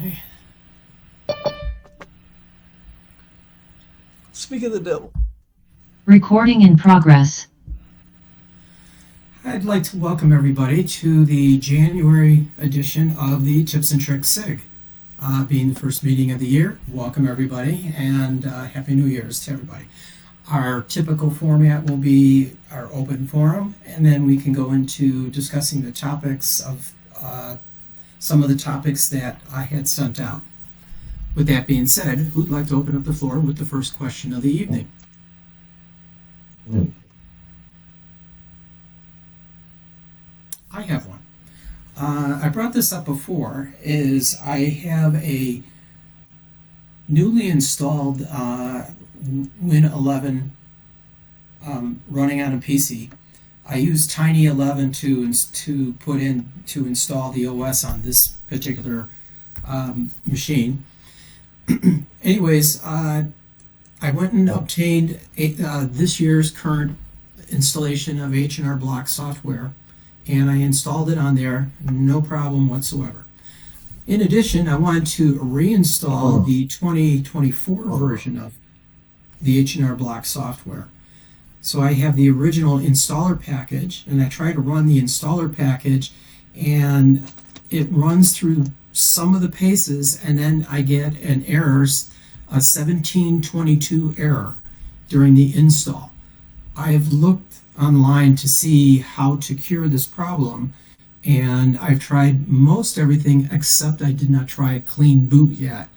Okay. Speak of the devil. Recording in progress. I'd like to welcome everybody to the January edition of the Tips and Tricks SIG. Being the first meeting of the year, welcome everybody, and Happy New Year's to everybody. Our typical format will be our open forum, and then we can go into discussing the topics of some of the topics that I had sent out. With that being said, who'd like to open up the floor with the first question of the evening? I have one. I brought this up before, is I have a newly installed Win 11 running on a PC. I used Tiny11 to put in to install the OS on this particular machine. Anyways, I went and obtained this year's current installation of H&R Block software, and I installed it on there, no problem whatsoever. In addition, I wanted to reinstall the 2024 version of the H&R Block software. So I have the original installer package, and I try to run the installer package, and it runs through some of the paces, and then I get an error, a 1722 error during the install. I've looked online to see how to cure this problem, and I've tried most everything except I did not try a clean boot yet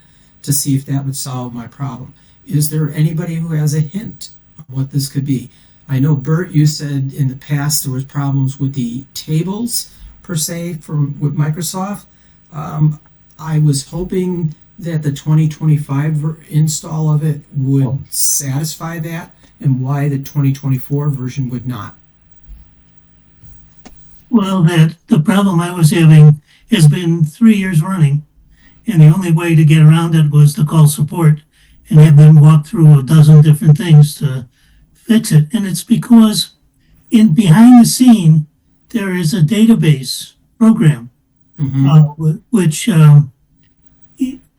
to see if that would solve my problem. Is there anybody who has a hint of what this could be? I know, Bert, you said in the past there was problems with the tables per se with Microsoft. I was hoping that the 2025 install of it would satisfy that, and why the 2024 version would not. Well, the problem I was having has been 3 years running, and the only way to get around it was to call support and have them walk through a dozen different things to fix it. And it's because behind the scene, there is a database program, which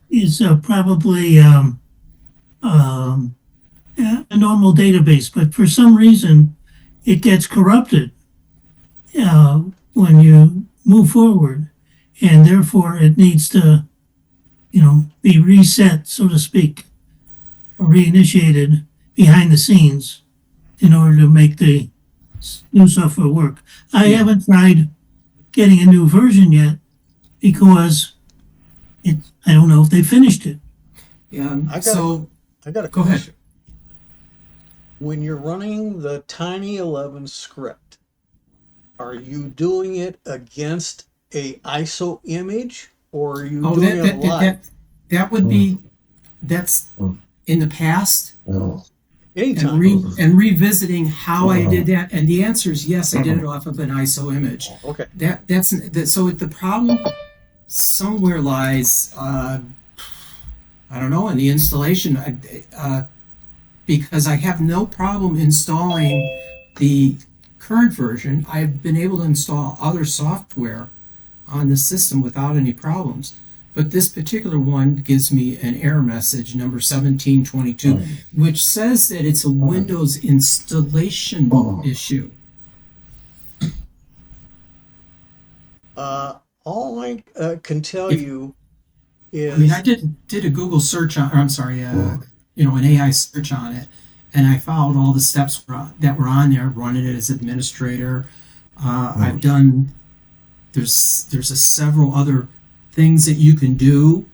is probably a normal database, but for some reason, it gets corrupted when you move forward, and therefore it needs to, be reset, so to speak, or reinitiated behind the scenes in order to make the new software work. I haven't tried getting a new version yet because I don't know if they finished it. Yeah. I got a go ahead. question. When you're running the Tiny11 script, are you doing it against a ISO image, or are you doing it live? That would be, that's in the past. Anytime. And revisiting how I did that, and the answer is yes, I did it off of an ISO image. Okay. So the problem somewhere lies, I don't know, in the installation, because I have no problem installing the current version. I've been able to install other software on the system without any problems. But this particular one gives me an error message, number 1722, which says that it's a Windows installation issue. All I can tell you is... I mean, I did a Google search on, or I'm sorry, an AI search on it, and I followed all the steps that were on there, running it as administrator. I've done, there's several other things that you can do.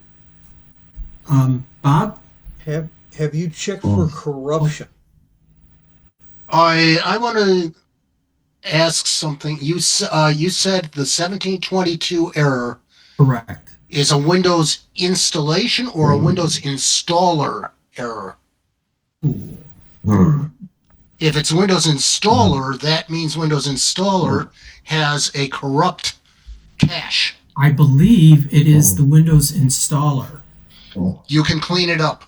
Bob? Have you checked for corruption? I want to ask something. You said the 1722 error Correct. is a Windows installation or a Windows installer error? If it's Windows installer, that means Windows installer has a corrupt cache. I believe it is the Windows installer. You can clean it up.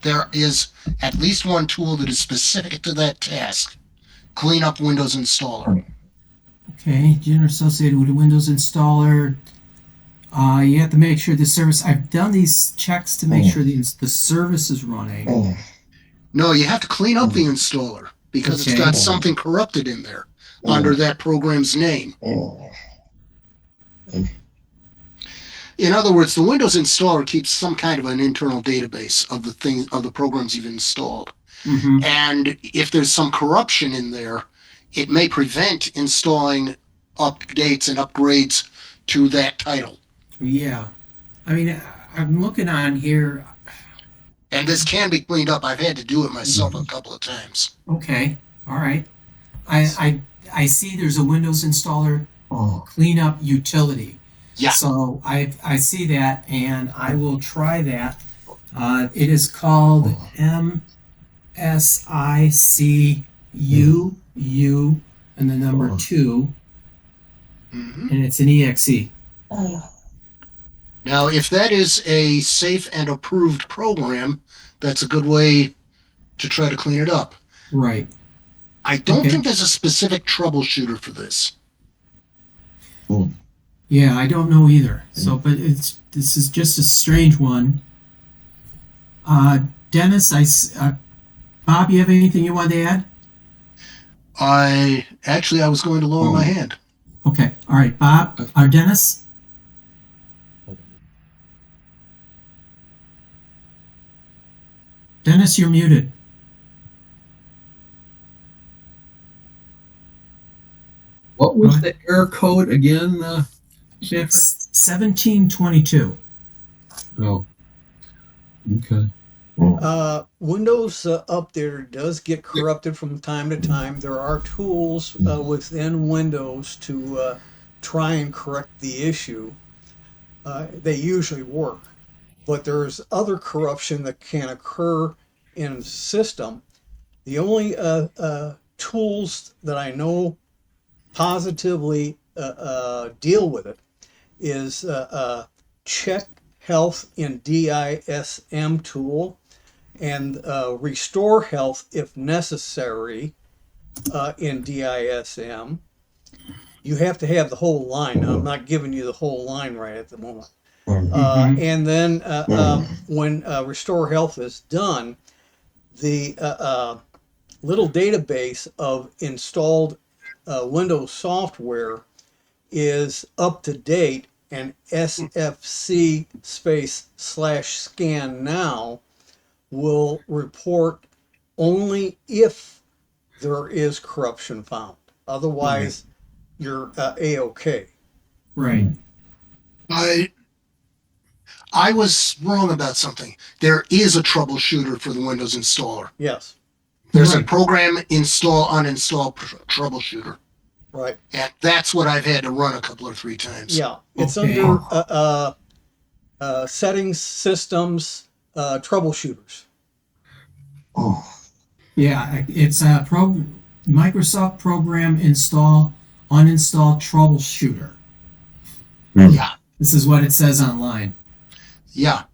There is at least one tool that is specific to that task. Clean up Windows installer. Okay, general associated with a Windows installer. You have to make sure the service. I've done these checks to make sure the service is running. No, you have to clean up the installer because it's Okay. got something corrupted in there under that program's name. In other words, the Windows installer keeps some kind of an internal database of the programs you've installed. Mm-hmm. And if there's some corruption in there, it may prevent installing updates and upgrades to that title. Yeah. I mean, I'm looking on here. And this can be cleaned up. I've had to do it myself a couple of times. Okay. All right. I see there's a Windows installer cleanup utility. Yeah. So I see that, and I will try that. It is called MSICUU and the number 2, Mm-hmm. and it's an EXE. Now, if that is a safe and approved program, that's a good way to try to clean it up. Right. I don't Okay. think there's a specific troubleshooter for this. Yeah, I don't know either. So, but this is just a strange one. Dennis, Bob, you have anything you want to add? I was going to lower my hand. Okay. All right, Bob or Dennis. Dennis, you're muted. What was the error code again, Sanford? 1722. Oh, okay. Windows Updater does get corrupted from time to time. There are tools within Windows to try and correct the issue. They usually work, but there's other corruption that can occur in the system. The only tools that I know positively deal with it is check health in DISM tool and restore health if necessary in DISM. You have to have the whole line. Now, I'm not giving you the whole line right at the moment. And then when restore health is done, the little database of installed Windows software is up to date, and SFC /scan now will report only if there is corruption found. Otherwise, you're A-OK. Right. I was wrong about something. There is a troubleshooter for the Windows installer. Yes, There's a Right. program install, uninstall troubleshooter. right. And that's what I've had to run a couple or 3 times. Yeah, it's Okay. under settings, systems, troubleshooters. Yeah, it's a Microsoft Program Install Uninstall Troubleshooter. Yeah. This is what it says online. Yeah.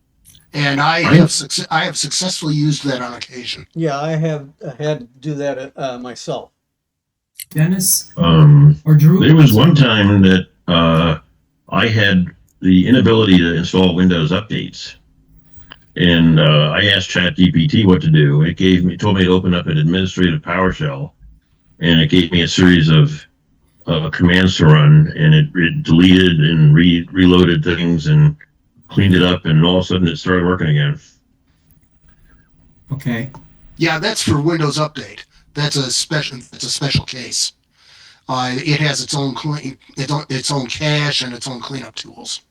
And I have successfully used that on occasion. Yeah, I have had to do that myself. Dennis There or Drew? was one time that I had the inability to install Windows updates, and I asked ChatGPT what to do. It told me to open up an administrative PowerShell, and it gave me a series of commands to run, and it deleted and reloaded things and cleaned it up, and all of a sudden it started working again. Okay. Yeah, that's for Windows Update. That's a special case. It has its own cache and its own cleanup tools.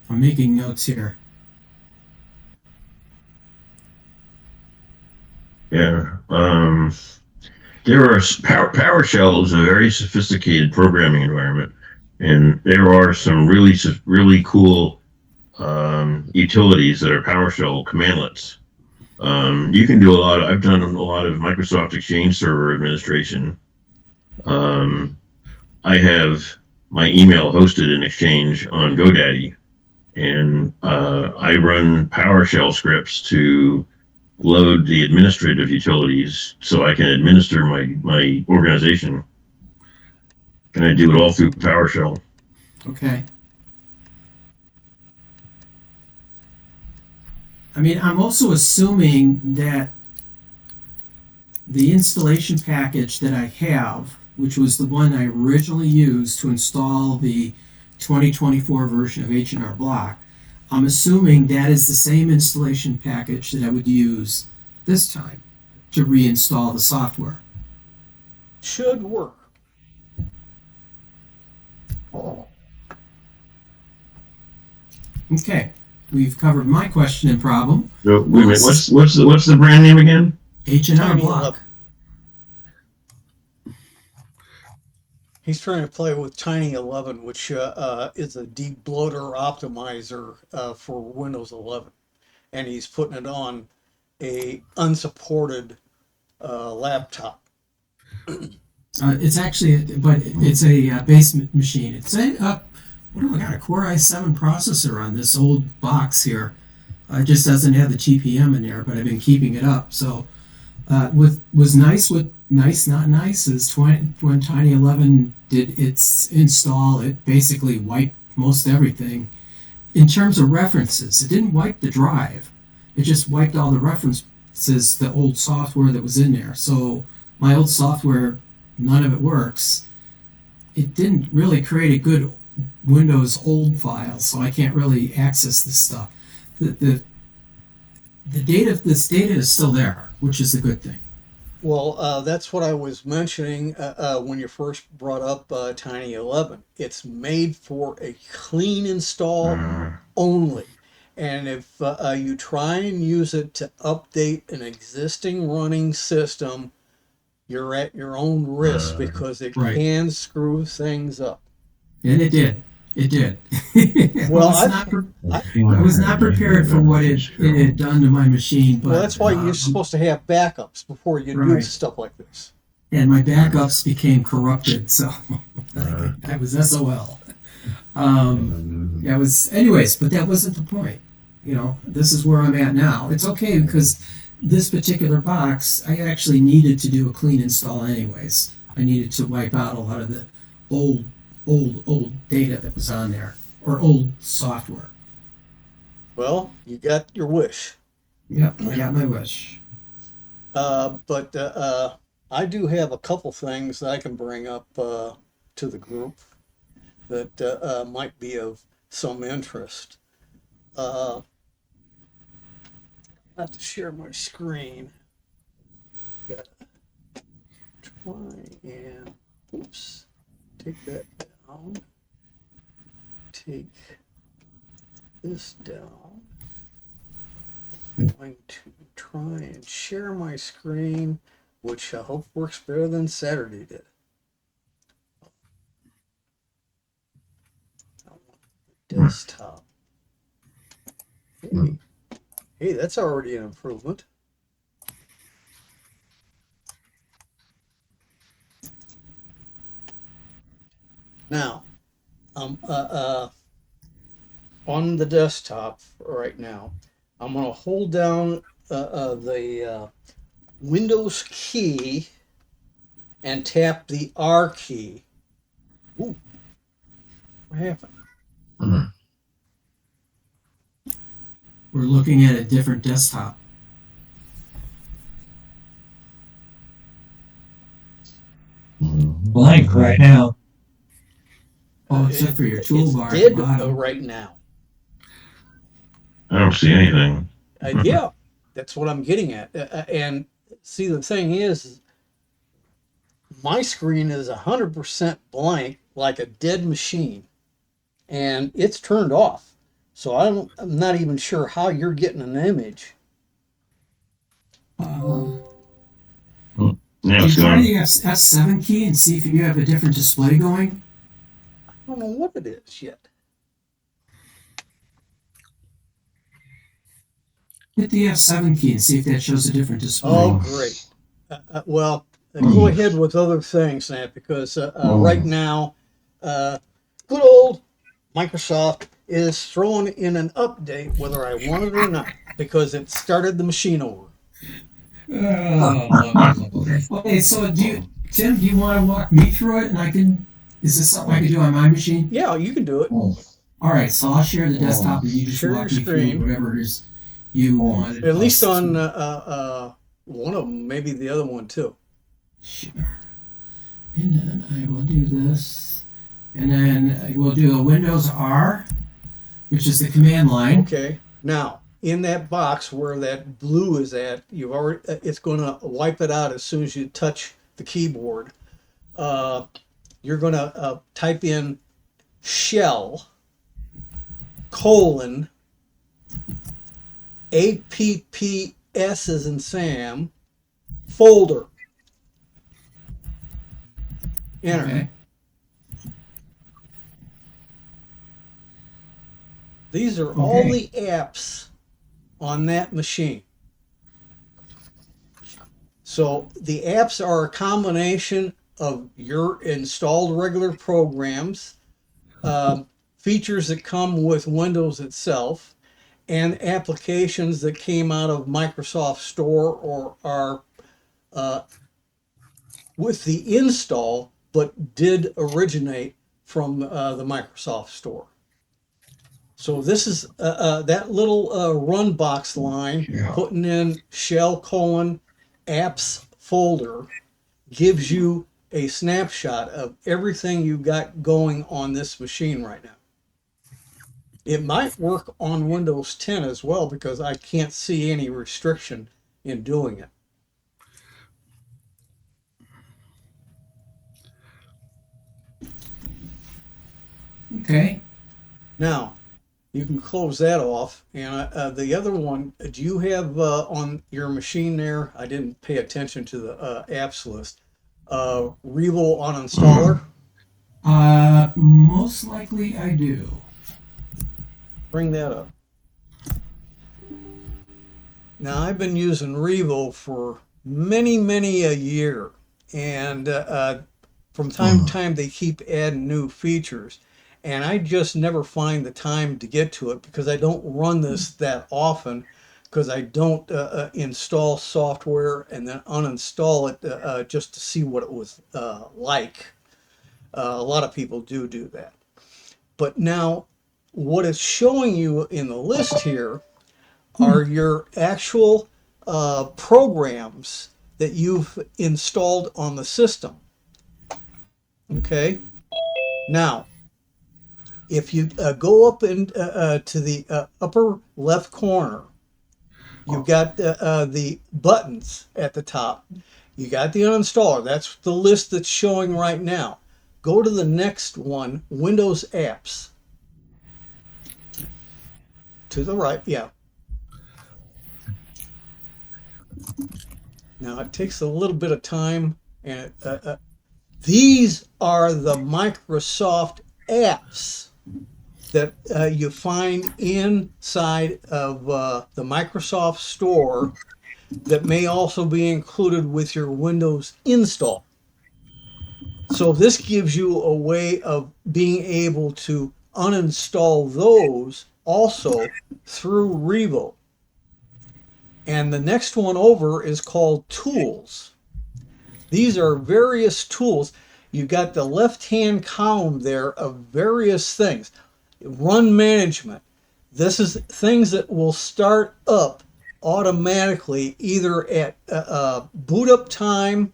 I'm making notes here. Yeah. There are PowerShell is a very sophisticated programming environment, and there are some really cool utilities that are PowerShell commandlets. You can do I've done a lot of Microsoft Exchange Server administration. I have my email hosted in Exchange on GoDaddy, and I run PowerShell scripts to load the administrative utilities so I can administer my organization. And I do it all through PowerShell. Okay. I mean, I'm also assuming that the installation package that I have, which was the one I originally used to install the 2024 version of H&R Block, I'm assuming that is the same installation package that I would use this time to reinstall the software. Should work. Okay, we've covered my question and problem. So, wait a minute, what's the brand name again? H&R Tiny Block. 11. He's trying to play with Tiny 11, which is a deep bloater optimizer for Windows 11, and he's putting it on a unsupported laptop. It's actually, but it's a base machine. It's what do I got? A Core i7 processor on this old box here. It just doesn't have the GPM in there, but I've been keeping it up. So, was nice with nice, not nice is when Tiny 11 did its install, it basically wiped most everything. In terms of references, it didn't wipe the drive. It just wiped all the references, the old software that was in there. So my old software, none of it works. It didn't really create a good Windows old file, so I can't really access this stuff. The data, this data is still there, which is a good thing. Well, that's what I was mentioning when you first brought up Tiny 11. It's made for a clean install only. And if you try and use it to update an existing running system, you're at your own risk because it Right. can screw things up. And it did. It did. Well, I was not prepared for what it had done to my machine. But, Well, that's why you're supposed to have backups before you do Right. stuff like this. And my backups became corrupted, so I was SOL. Anyways, but that wasn't the point. You know, this is where I'm at now. It's okay because this particular box, I actually needed to do a clean install anyways. I needed to wipe out a lot of the old data that was on there, or old software. Well, you got your wish. Yep, I got my wish. But I do have a couple things that I can bring up to the group that might be of some interest. I have to share my screen. Gotta try and, oops, take that down. Take this down. I'm going to try and share my screen, which I hope works better than Saturday did. I want the desktop. Hey, that's already an improvement. Now, on the desktop right now, I'm going to hold down the Windows key and tap the R key. Ooh, what happened? We're looking at a different desktop. Blank right now. Oh, except for your toolbar It's at dead the bottom. right now. I don't see anything. Yeah, that's what I'm getting at. And see, the thing is, my screen is 100% blank, like a dead machine, and it's turned off. So I'm not even sure how you're getting an image. Now You it's try gone. the F7 key and see if you have a different display going. I don't know what it is yet. Hit the F7 key and see if that shows a different display. Oh, great. Well, go ahead with other things, Nat, because right now, good old Microsoft is throwing in an update, whether I want it or not, because it started the machine over. Oh, lovely. Okay, so Tim, do you want to walk me through it, and is this something I can do on my machine? Yeah, you can do it. All right, so I'll share the desktop, and you just Share walk your me through screen. whatever it is you wanted. At least us on to- one of them, maybe the other one too. Sure. And then I will do this, and then I will do a Windows R, which is the command line. Okay. Now, in that box where that blue is at, it's going to wipe it out as soon as you touch the keyboard. You're going to type in shell colon APPS as in Sam folder. Enter. Okay. These are all the apps on that machine. So the apps are a combination of your installed regular programs, features that come with Windows itself, and applications that came out of Microsoft Store or are with the install, but did originate from the Microsoft Store. So this is that little run box line, putting in shell colon apps folder gives you a snapshot of everything you got going on this machine right now. It might work on Windows 10 as well because I can't see any restriction in doing it. Okay. Now, you can close that off. And the other one, do you have on your machine there? I didn't pay attention to the apps list. Revo Uninstaller. Most likely I do. Bring that up. Now, I've been using Revo for many a year. And from time to time, they keep adding new features. And I just never find the time to get to it because I don't run this that often because I don't install software and then uninstall it just to see what it was like. A lot of people do that. But now what it's showing you in the list here are your actual programs that you've installed on the system. Okay. Now, if you go up to the upper left corner, you've got the buttons at the top. You got the uninstaller. That's the list that's showing right now. Go to the next one, Windows Apps. To the right, yeah. Now it takes a little bit of time, and these are the Microsoft apps that you find inside of the Microsoft Store that may also be included with your Windows install. So this gives you a way of being able to uninstall those also through Revo. And the next one over is called Tools. These are various tools. You've got the left-hand column there of various things. Run management. This is things that will start up automatically either at boot up time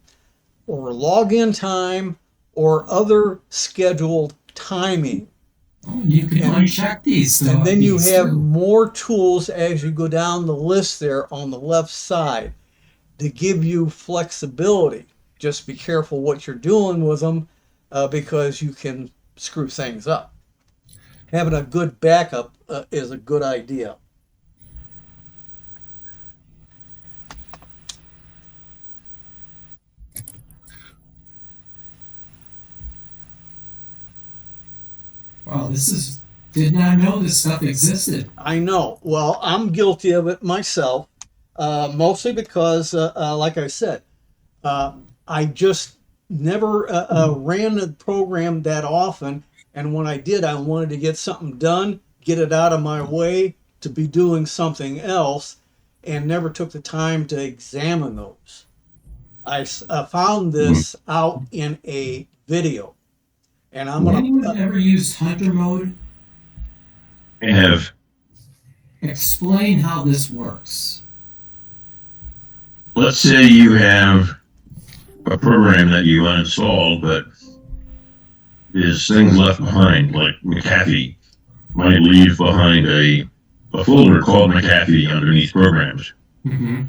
or login time or other scheduled timing. Oh, you can uncheck these. And then you have more tools as you go down the list there on the left side to give you flexibility. Just be careful what you're doing with them because you can screw things up. Having a good backup is a good idea. Wow, did not know this stuff existed. I know. Well, I'm guilty of it myself, mostly because, like I said, I just never ran the program that often. And when I did, I wanted to get something done, get it out of my way to be doing something else. and never took the time to examine those. I found this out in a video, and I'm gonna. Anyone ever used hunter mode? I have. Explain how this works. Let's say you have a program that you uninstalled, but there's things left behind, like McAfee might leave behind a folder called McAfee underneath programs. Mm-hmm.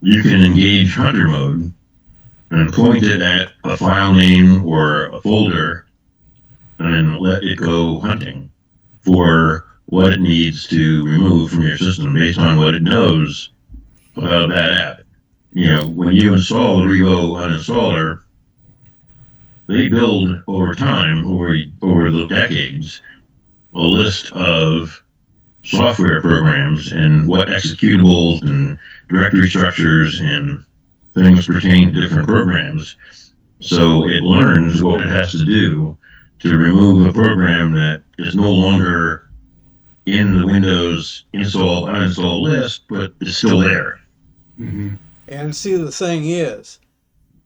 You can engage hunter mode and point it at a file name or a folder and let it go hunting for what it needs to remove from your system based on what it knows about that app. You know, when you install the Revo Uninstaller, they build over time, over the decades, a list of software programs and what executables and directory structures and things pertain to different programs. So it learns what it has to do to remove a program that is no longer in the Windows install, uninstall list, but is still there. Mm-hmm. And see, the thing is,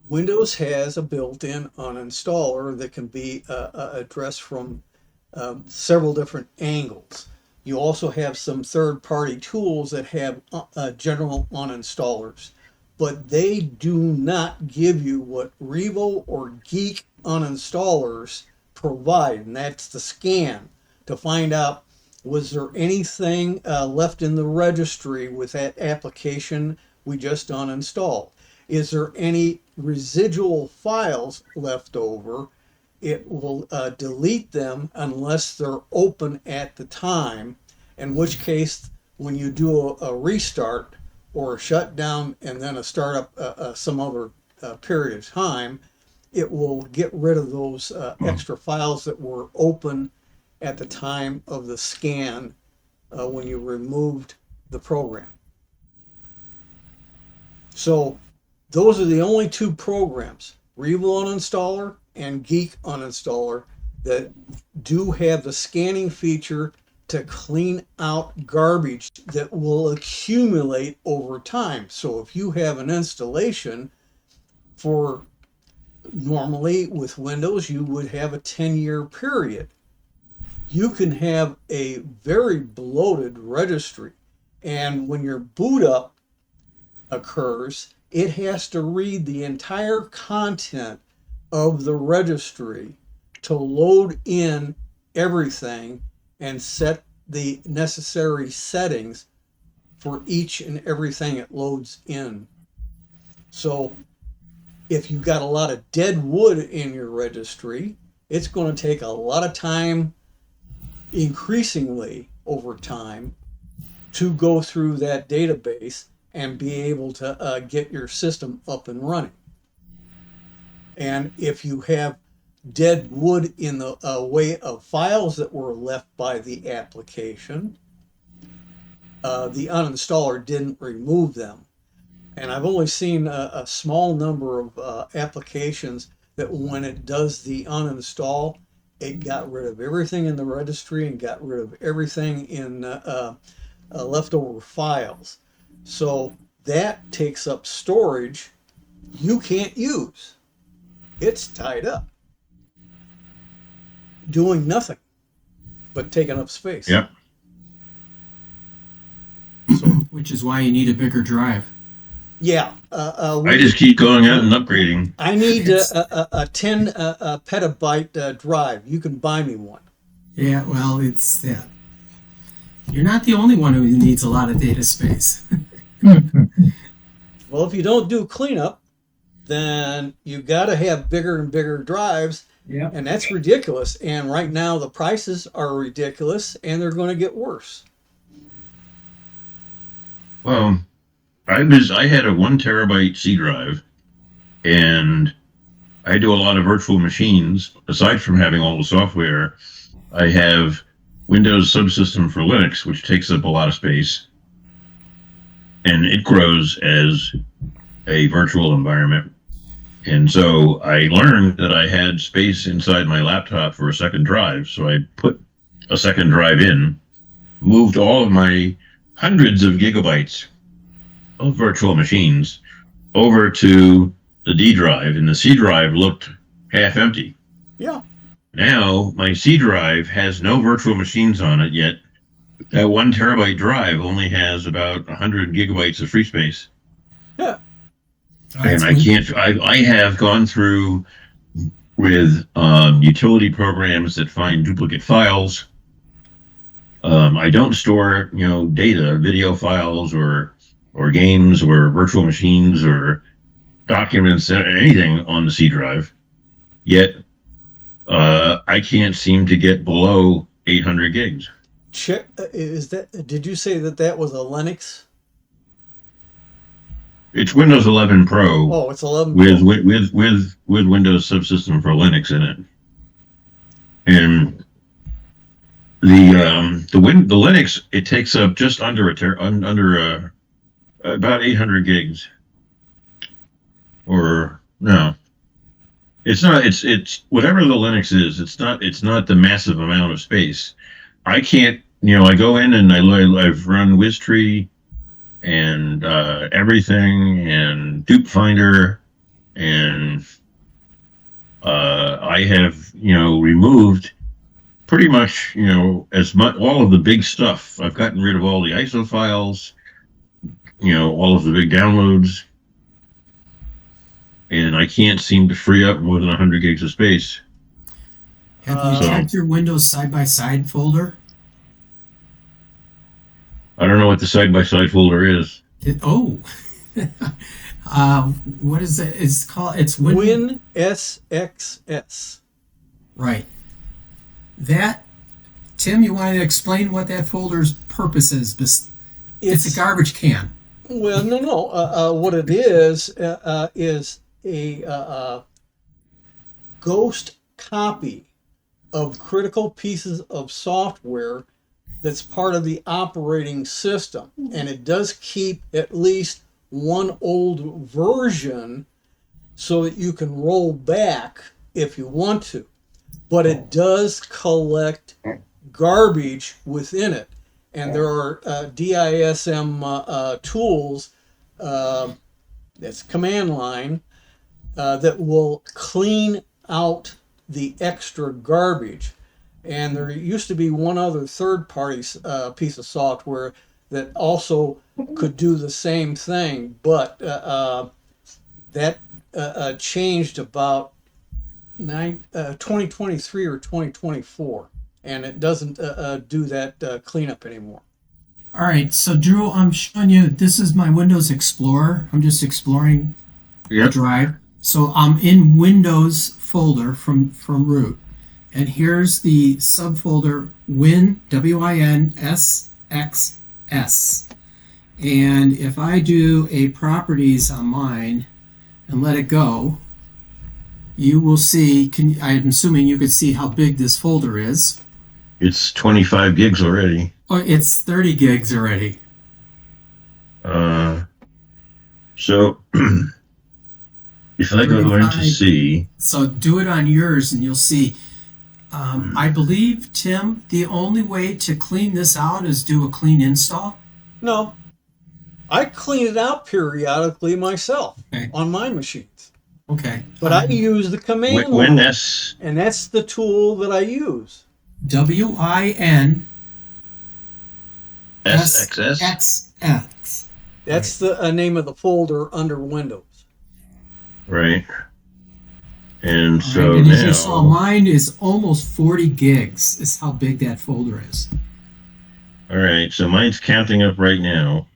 Windows has a built-in uninstaller that can be addressed from several different angles. You also have some third-party tools that have general uninstallers, but they do not give you what Revo or Geek uninstallers provide, and that's the scan to find out, was there anything left in the registry with that application we just uninstalled? Is there any residual files left over? It will delete them unless they're open at the time, in which case when you do a restart or a shutdown and then a startup some other period of time, it will get rid of those extra files that were open at the time of the scan when you removed the program. So those are the only two programs, Revo Uninstaller and Geek Uninstaller, that do have the scanning feature to clean out garbage that will accumulate over time. So if you have an installation for, normally with Windows, you would have a 10-year period. You can have a very bloated registry, and when your boot up occurs, it has to read the entire content of the registry to load in everything and set the necessary settings for each and everything it loads in. So if you've got a lot of dead wood in your registry, it's going to take a lot of time, increasingly over time, to go through that database and be able to get your system up and running. And if you have dead wood in the way of files that were left by the application, the uninstaller didn't remove them. And I've only seen a small number of applications that when it does the uninstall, it got rid of everything in the registry and got rid of everything in leftover files. So that takes up storage you can't use. It's tied up, doing nothing but taking up space. Yep. Which is why you need a bigger drive. Yeah. I just keep going out and upgrading. I need a 10 petabyte drive. You can buy me one. Yeah, well, it's that. You're not the only one who needs a lot of data space. Well, if you don't do cleanup, then you got to have bigger and bigger drives. Yeah. And that's ridiculous. And right now the prices are ridiculous and they're going to get worse. Well, I had a 1 terabyte C drive, and I do a lot of virtual machines. Aside from having all the software, I have Windows Subsystem for Linux, which takes up a lot of space, and it grows as a virtual environment. And so I learned that I had space inside my laptop for a second drive, so I put a second drive in, moved all of my hundreds of gigabytes of virtual machines over to the D drive, and the C drive looked half empty. Yeah. Now my C drive has no virtual machines on it yet. That 1 terabyte drive only has about 100 gigabytes of free space. Yeah. And I have gone through with utility programs that find duplicate files. I don't store, data, video files or games or virtual machines or documents, anything on the C drive. Yet, I can't seem to get below 800 gigs. Check. Did you say that was a Linux? It's Windows 11 Pro. Oh, it's 11 with Pro. with Windows Subsystem for Linux in it, and the Linux, it takes up just under about 800 gigs, or no, it's not. It's whatever the Linux is. It's not the massive amount of space. I can't. I go in and I've run WizTree and everything and Dupe Finder, and I have removed pretty much as much all of the big stuff. I've gotten rid of all the ISO files, all of the big downloads, and I can't seem to free up more than 100 gigs of space. Have you checked your Windows side-by-side folder? I don't know what the side-by-side folder is. What is it? It's called. It's WinSXS. Right. That, Tim, you want to explain what that folder's purpose is? It's a garbage can. Well, no. What it is a ghost copy of critical pieces of software that's part of the operating system, and it does keep at least one old version so that you can roll back if you want to, but it does collect garbage within it, and there are DISM tools, that's command line, that will clean out the extra garbage. And there used to be one other third-party piece of software that also could do the same thing, but that changed about 2023 or 2024, and it doesn't do that cleanup anymore. All right, so Drew, I'm showing you, this is my Windows Explorer. I'm just exploring the drive. So I'm in Windows folder from root. And here's the subfolder WinSXS. And if I do a properties on mine and let it go, you will see, I'm assuming you could see how big this folder is. It's 25 gigs already. Oh, it's 30 gigs already. So if I go into C. So do it on yours and you'll see. I believe, Tim, the only way to clean this out is do a clean install. No, I clean it out periodically myself on my machines. Okay. But I use the command line, and that's the tool that I use. WinSXS. That's the name of the folder under Windows. Right. And so and now, as you saw, mine is almost 40 gigs. Is how big that folder is. All right, so mine's counting up right now.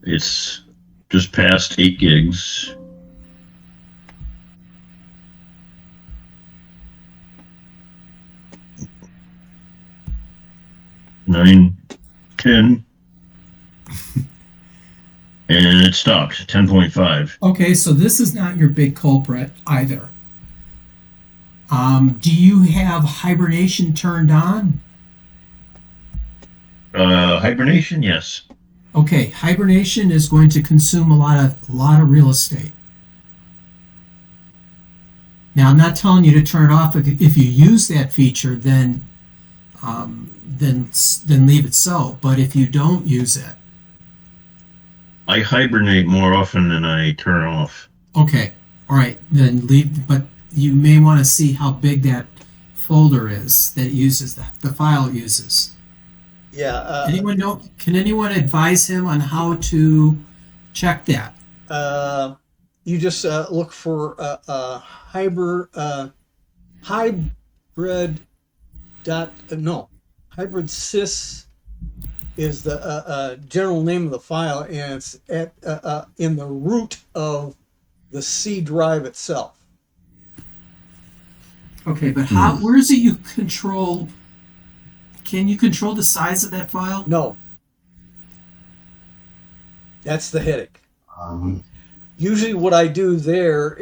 It's just past 8 gigs. Nine, 10. And it stopped, 10.5. Okay, so this is not your big culprit either. Do you have hibernation turned on? Hibernation, yes. Okay, hibernation is going to consume a lot of real estate. Now, I'm not telling you to turn it off. If you use that feature, then then leave it so. But if you don't use it, I hibernate more often than I turn off. okay, all right, then leave. But you may want to see how big that folder is that uses the file it uses. Yeah. Anyone know? Can anyone advise him on how to check that? You just look for hybrid hybrid sys is the general name of the file, and it's at in the root of the C drive itself. Okay, but how? Where is it you control? Can you control the size of that file? No, that's the headache. Usually, what I do there,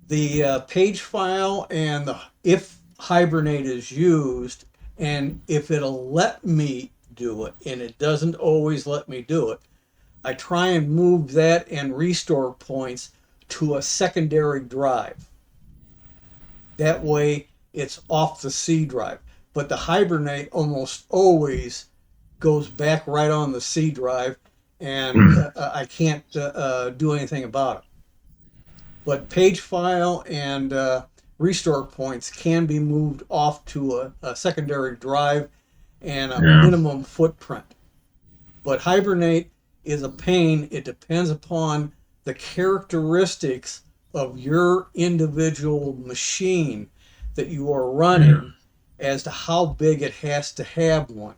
the page file and if hibernate is used, and if it'll let me do it, and it doesn't always let me do it, I try and move that and restore points to a secondary drive. That way, it's off the C drive. But the hibernate almost always goes back right on the C drive, and I can't do anything about it. But page file and restore points can be moved off to a secondary drive and a minimum footprint. But hibernate is a pain. It depends upon the characteristics of your individual machine that you are running as to how big it has to have one.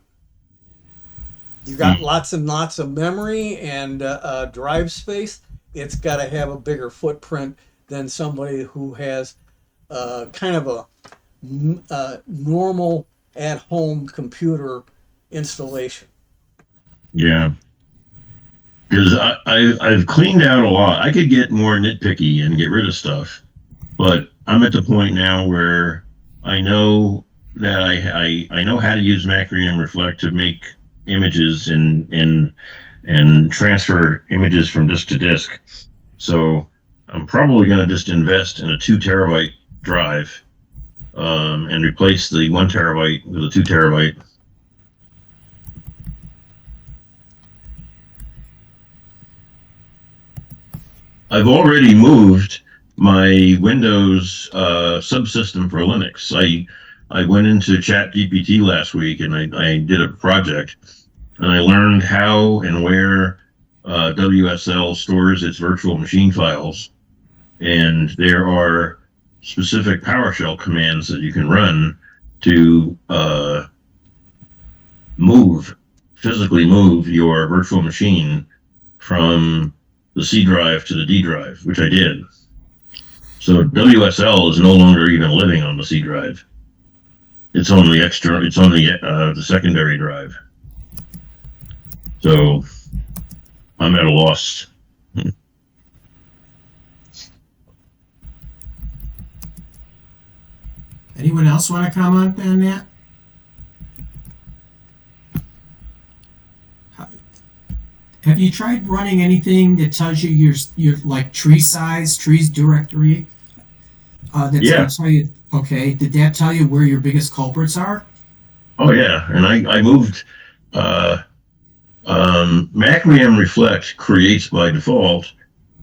You got lots and lots of memory and drive space. It's got to have a bigger footprint than somebody who has kind of a normal at-home computer installation. Yeah. Because I've cleaned out a lot. I could get more nitpicky and get rid of stuff, but I'm at the point now where I know that I know how to use Macrium Reflect to make images and transfer images from disk to disk. So I'm probably going to just invest in a 2 terabyte drive and replace the 1 terabyte with a 2 terabyte. I've already moved my Windows subsystem for Linux. I went into ChatGPT last week and I did a project, and I learned how and where WSL stores its virtual machine files. And there are specific PowerShell commands that you can run to physically move your virtual machine from the C drive to the D drive, which I did. So WSL is no longer even living on the C drive. It's on the the secondary drive. So I'm at a loss. Anyone else want to comment on that? Have you tried running anything that tells you your like tree size, trees directory? That's gonna tell you. Okay, did that tell you where your biggest culprits are? Oh yeah, and I moved. Macrium Reflect creates by default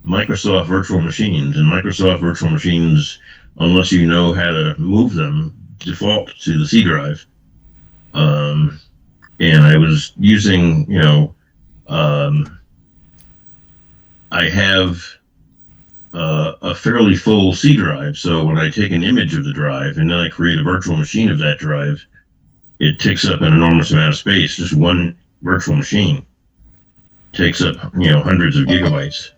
Microsoft virtual machines, and Microsoft virtual machines, unless you know how to move them, default to the C drive. And I was using, I have a fairly full C drive, so when I take an image of the drive and then I create a virtual machine of that drive, it takes up an enormous amount of space. Just one virtual machine takes up, hundreds of gigabytes.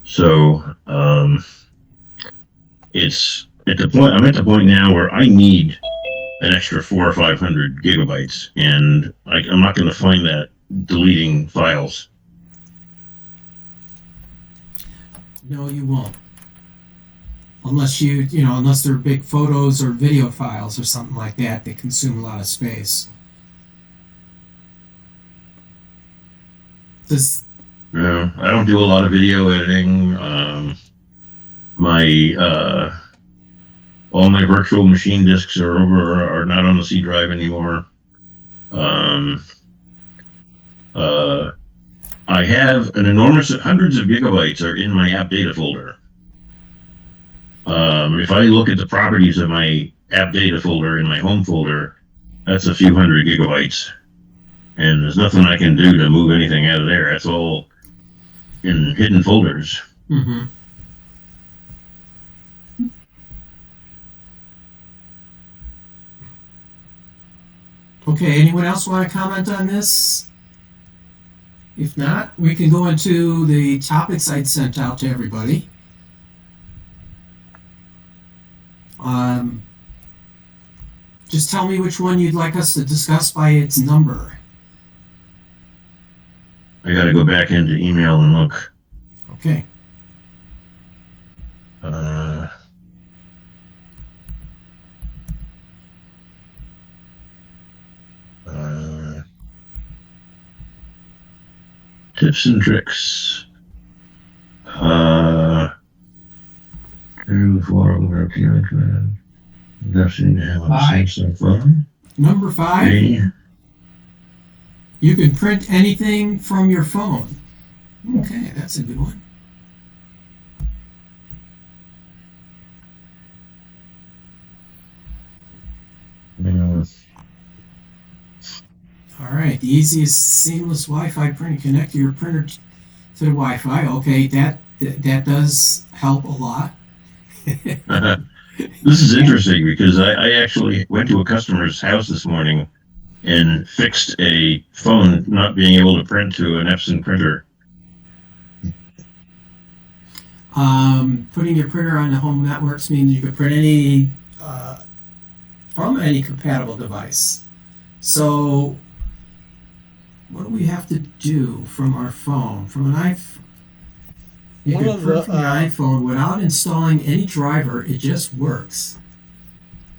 So it's at the point. I'm at the point now where I need an extra 400 or 500 gigabytes, and I'm not going to find that deleting files. No, you won't. Unless unless they're big photos or video files or something like that that consume a lot of space. No, I don't do a lot of video editing. All my virtual machine disks are not on the C drive anymore. Um, I have an enormous hundreds of gigabytes are in my app data folder. If I look at the properties of my app data folder in my home folder, that's a few hundred gigabytes. And there's nothing I can do to move anything out of there. That's all in hidden folders. Mm-hmm. Okay, anyone else want to comment on this? If not, we can go into the topics I'd sent out to everybody. Just tell me which one you'd like us to discuss by its number. I got to go back into email and look. Okay. Tips and tricks. Number 5. You can print anything from your phone. Okay, that's a good one. All right, the easiest seamless Wi-Fi printer. Connect your printer to the Wi-Fi. Okay, that does help a lot. This is interesting because I actually went to a customer's house this morning and fixed a phone not being able to print to an Epson printer. Putting your printer on the home networks means you can print any from any compatible device. So what do we have to do from our phone? From an iPhone? You can print from your iPhone without installing any driver. It just works.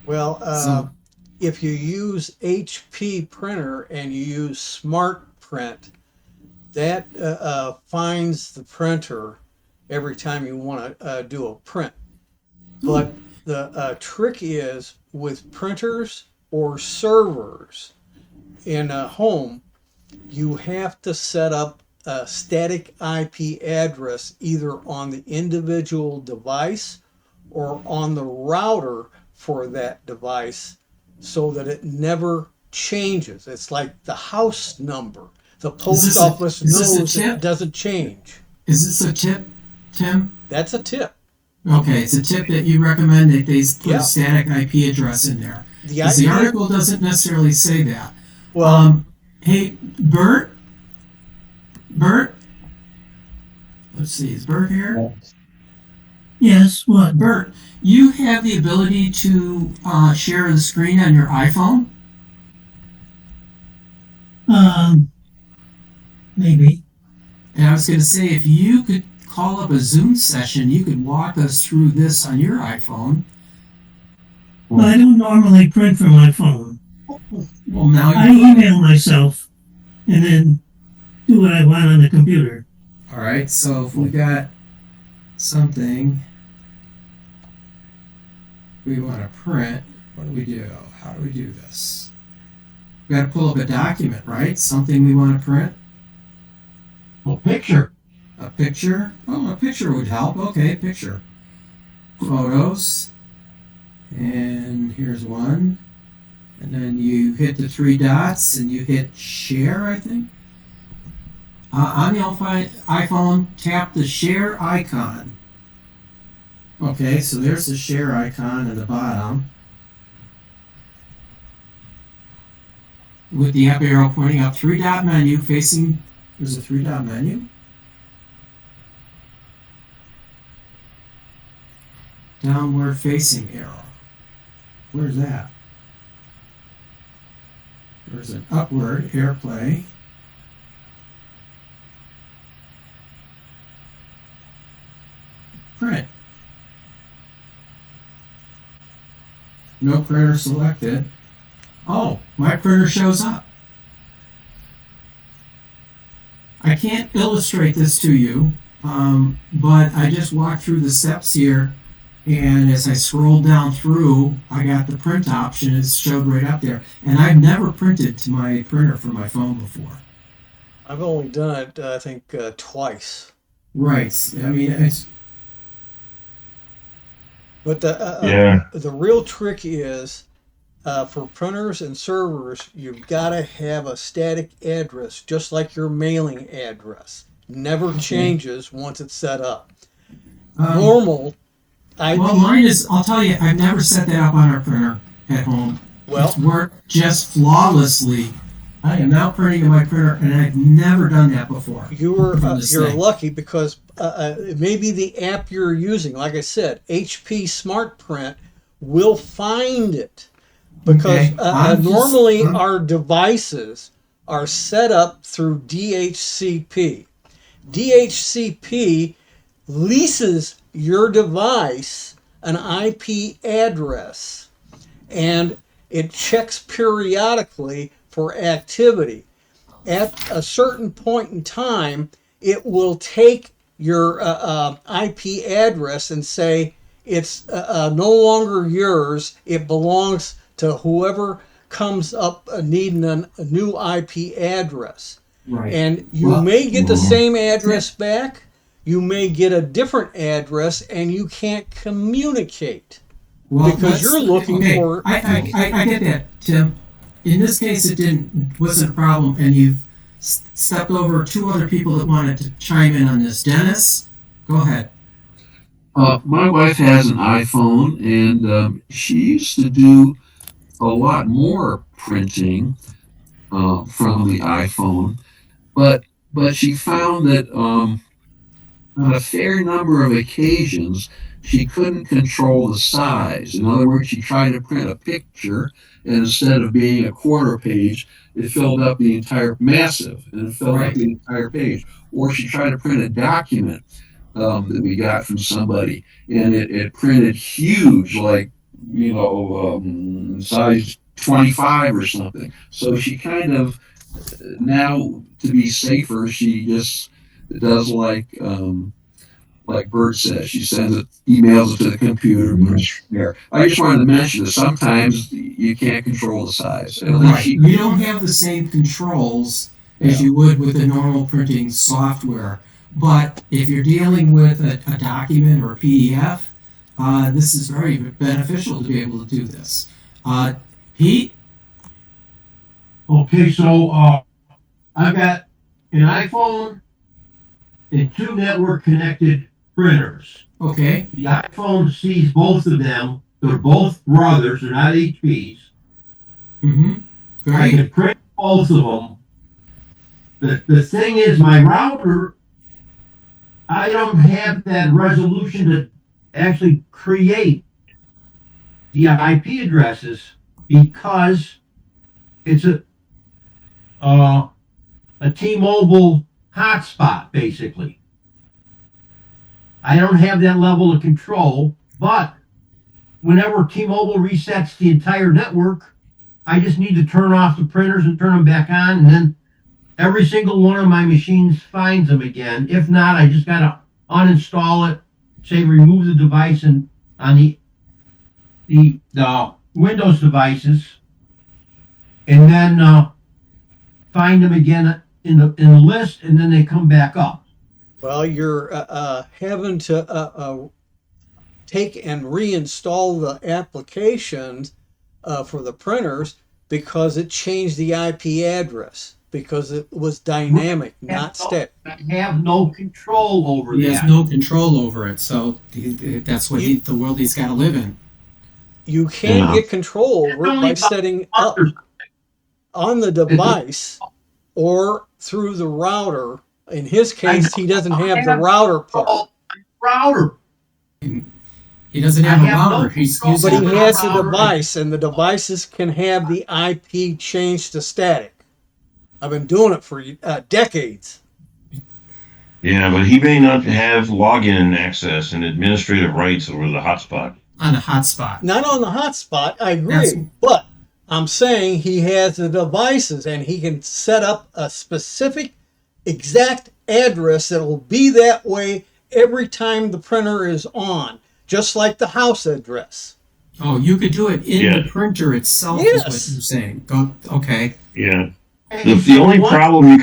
Well, if you use HP printer and you use Smart Print, that finds the printer every time you want to do a print. But the trick is with printers or servers in a home, you have to set up a static IP address either on the individual device or on the router for that device so that it never changes. It's like the house number. The post office knows it doesn't change. Is this a tip, Tim? That's a tip. Okay, it's a tip that you recommend that they put a static IP address in there. Because the article doesn't necessarily say that. Well, hey, Bert, let's see, is Bert here? Yes, what? Bert, you have the ability to share the screen on your iPhone? Maybe. And I was going to say, if you could call up a Zoom session, you could walk us through this on your iPhone. Well, I don't normally print from my phone. Well, now I email myself and then do what I want on the computer. All right, so if we got something we want to print, what do we do? How do we do this? We got to pull up a document, right? Something we want to print. Well, picture. A picture? Oh, a picture would help. Okay, picture. Photos. And here's one. And then you hit the 3 dots and you hit share, I think. On the iPhone, tap the share icon. Okay, so there's the share icon at the bottom. With the up arrow pointing up, 3-dot menu facing, there's a 3-dot menu. Downward facing arrow. Where's that? There's an upward AirPlay. Print. No printer selected. Oh, my printer shows up. I can't illustrate this to you, but I just walked through the steps here, And as I scrolled down through, I got the print option. It showed right up there. And I've never printed to my printer from my phone before. I've only done it, I think, twice. Right. I mean, it's But Yeah. the real trick is for printers and servers, you've got to have a static address, just like your mailing address. Never changes once it's set up. Normal IP. well, mine is. I'll tell you, I've never set that up on our printer at home. Well- It's worked just flawlessly. I am now printing in my printer, and I've never done that before. You're this you're thing. lucky because maybe the app you're using, like I said, HP Smart Print will find it because Okay, I'm just- normally our devices are set up through DHCP. DHCP leases your device an IP address, and it checks periodically for activity. At a certain point in time, it will take your IP address and say it's no longer yours. It belongs to whoever comes up needing a new IP address. Right. And you Well- may get the same address back. You may get a different address, and you can't communicate. Well, because let's- you're looking for- I get that, Tim. In this case, wasn't a problem, and you've stepped over two other people that wanted to chime in on this. Dennis, go ahead. My wife has an iPhone, and she used to do a lot more printing from the iPhone, but she found that on a fair number of occasions she couldn't control the size. In other words, she tried to print a picture, and instead of being a quarter page, it filled up the entire massive, and it filled Right. up the entire page. Or she tried to print a document that we got from somebody, and it printed huge, like size 25 or something. So she kind of now, to be safer, she just does like Bert says, she sends it, emails it to the computer. There. I just wanted to mention that sometimes you can't control the size. At least Right. You don't have the same controls as you would with the normal printing software. But if you're dealing with a document or a PDF, this is very beneficial to be able to do this. Pete? Okay, so I've got an iPhone and two network connected printers. Okay. The iPhone sees both of them. They're both brothers. They're not HPs. Mm-hmm. I Great. can print both of them. The thing is, my router, I don't have that resolution to actually create the IP addresses because it's a T-Mobile hotspot, basically. I don't have that level of control, but whenever T-Mobile resets the entire network, I just need to turn off the printers and turn them back on, and then every single one of my machines finds them again. If not, I just got to uninstall it, say remove the device and on the Windows devices, and then find them again in the list, and then they come back up. Well, you're having to take and reinstall the applications for the printers because it changed the IP address because it was dynamic, not static. I have no control over He that. has no control over it, so that's what the world he's got to live in. You can Yeah. get control over it by setting up on the device or through the router. In his case, he doesn't have the router part. Router. He doesn't have I a have no router. He's control, But he using has a router. device, and the devices can have the IP changed to static. I've been doing it for decades. Yeah, but he may not have login access and administrative rights over the hotspot. on a hotspot. Not on the hotspot, I agree. That's- But I'm saying he has the devices, and he can set up a specific exact address that will be that way every time the printer is on. just like the house address. Oh, you could do it in Yeah. the printer itself, is Yes. what you're saying. Go, okay. Yeah. Hey, The so only what- problem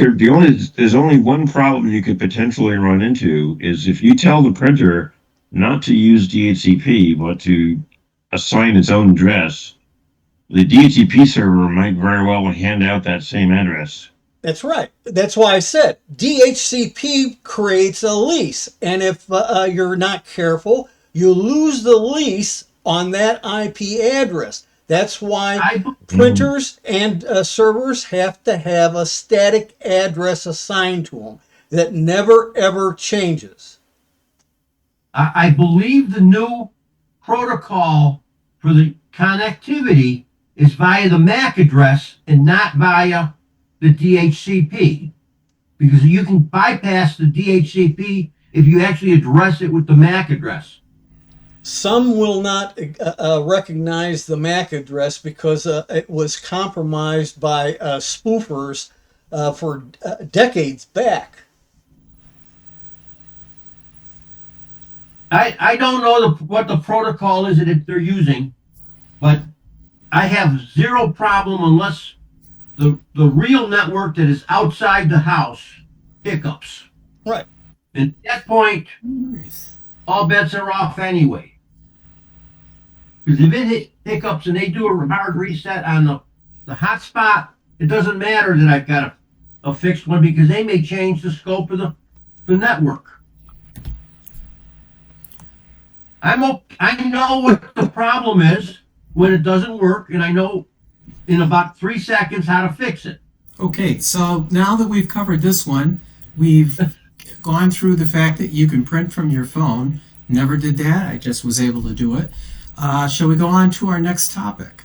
there's only one problem you could potentially run into is if you tell the printer not to use DHCP, but to assign its own address, the DHCP server might very well hand out that same address. That's right. That's why I said DHCP creates a lease. And if you're not careful, you lose the lease on that IP address. That's why I, printers and servers have to have a static address assigned to them that never ever changes. I believe the new protocol for the connectivity is via the MAC address and not via the DHCP. Because you can bypass the DHCP if you actually address it with the MAC address. Some will not recognize the MAC address because it was compromised by spoofers for decades back. I don't know what the protocol is that they're using, but I have zero problem unless the real network that is outside the house hiccups. Right. And at that point, Nice. all bets are off anyway. Because if it hiccups and they do a hard reset on the hotspot, it doesn't matter that I've got a fixed one because they may change the scope of the network. I know what the problem is when it doesn't work, and I know in about 3 seconds how to fix it. Okay, so now that we've covered this one, we've gone through the fact that you can print from your phone. Never did that. I just was able to do it. Shall we go on to our next topic?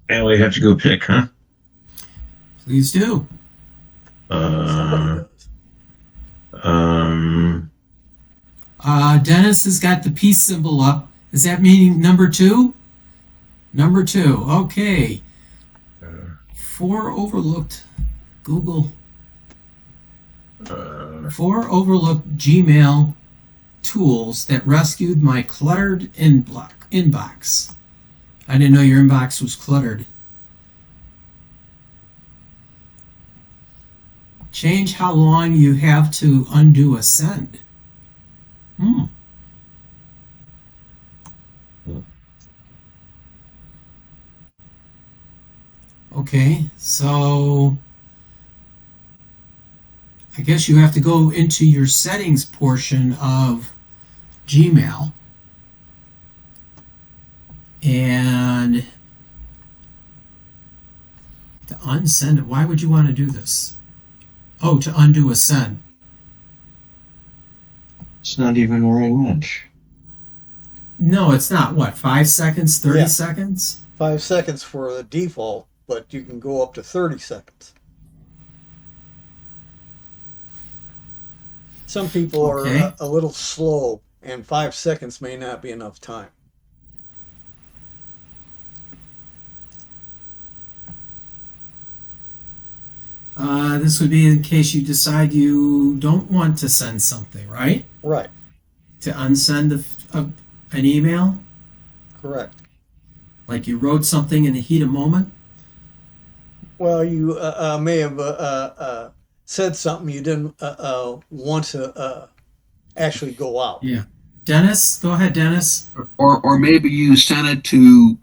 Now we have to go pick, huh? Please do. Uh, Dennis has got the peace symbol up. Is that meaning number 2? Number 2. Okay. 4 overlooked Google. 4 overlooked Gmail tools that rescued my cluttered inbox. I didn't know your inbox was cluttered. Change how long you have to undo a send. Okay, so I guess you have to go into your settings portion of Gmail and to unsend it. Why would you want to do this? Oh, to undo a send. It's not even very much. No, it's not. What, 5 seconds, 30 Yeah. seconds? 5 seconds for the default, but you can go up to 30 seconds. Some people are Okay. a little slow, and 5 seconds may not be enough time. This would be in case you decide you don't want to send something, right? Right, To unsend an email, correct. like you wrote something in the heat of moment. Well, you may have said something you didn't want to actually go out. Yeah. Dennis, go ahead, Dennis. Or maybe you sent it to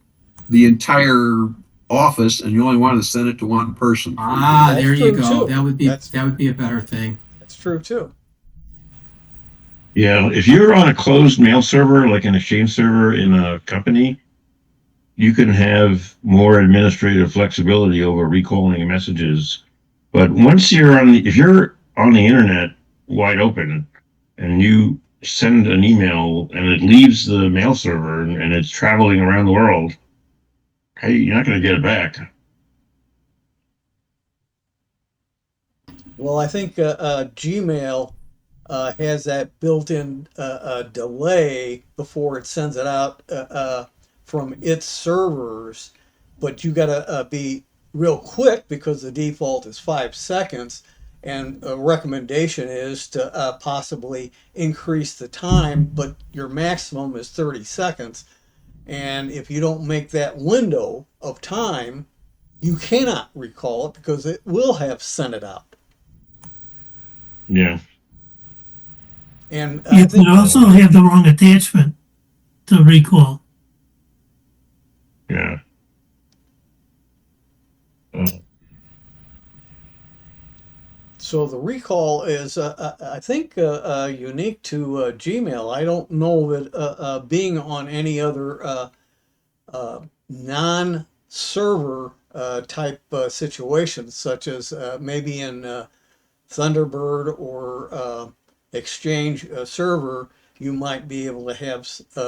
the entire office and you only wanted to send it to one person. Ah, That's there you true, go. too. That would be That's- a better thing. That's true too. yeah, if you're on a closed mail server, like an Exchange server in a company, you can have more administrative flexibility over recalling messages. But once if you're on the internet wide open and you send an email and it leaves the mail server and it's traveling around the world, hey, you're not going to get it back. Well, I think Gmail has that built-in delay before it sends it out from its servers, but you got to be real quick because the default is 5 seconds. And a recommendation is to possibly increase the time, but your maximum is 30 seconds. And if you don't make that window of time, you cannot recall it because it will have sent it out. Yeah. And You could also have the wrong attachment to recall. Yeah. so the recall is, I think, unique to Gmail. I don't know of it being on any other non-server type situations, such as maybe in Thunderbird or Exchange server. You might be able to have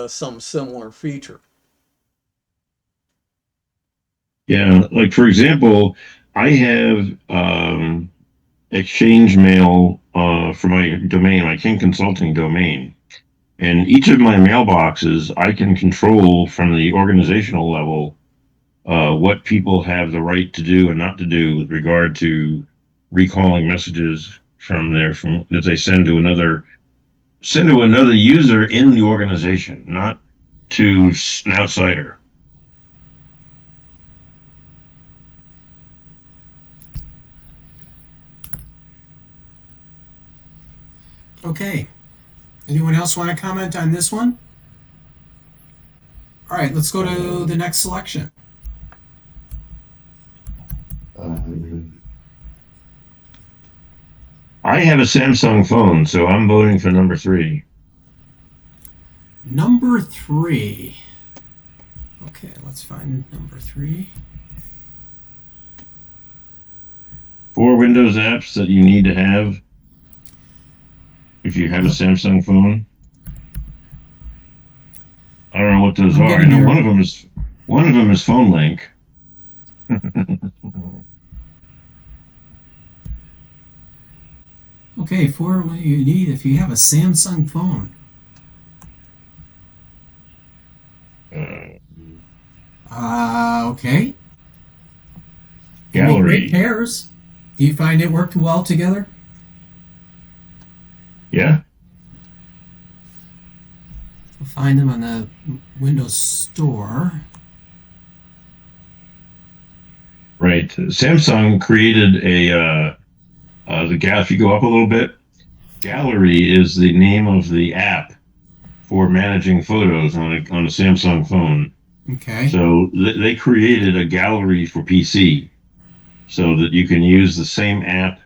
some similar feature. Yeah. Like, for example, I have Exchange Mail for my domain, my King Consulting domain. And each of my mailboxes, I can control from the organizational level what people have the right to do and not to do with regard to recalling messages from that they send to another user in the organization, not to an outsider. Okay. Anyone else want to comment on this one? All right, let's go to the next selection. I have a Samsung phone, so I'm voting for number 3. Number 3. Okay, let's find number 3. 4 Windows apps that you need to have if you have a Samsung phone. I don't know what those are. I know one of them is Phone Link. Okay, 4 what you need if you have a Samsung phone. Okay. Gallery. Great pairs. Do you find it worked well together? Yeah. We'll find them on the Windows Store. Right. Samsung created if you go up a little bit, Gallery is the name of the app for managing photos on a Samsung phone. Okay. So they created a gallery for PC so that you can use the same app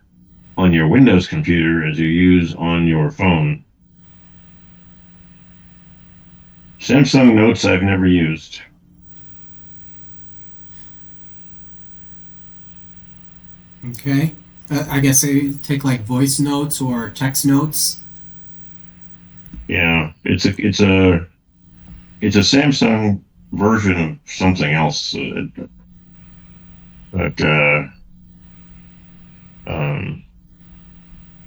on your Windows computer as you use on your phone. Samsung Notes I've never used. Okay. I guess they take like voice notes or text notes. Yeah, it's a Samsung version of something else, but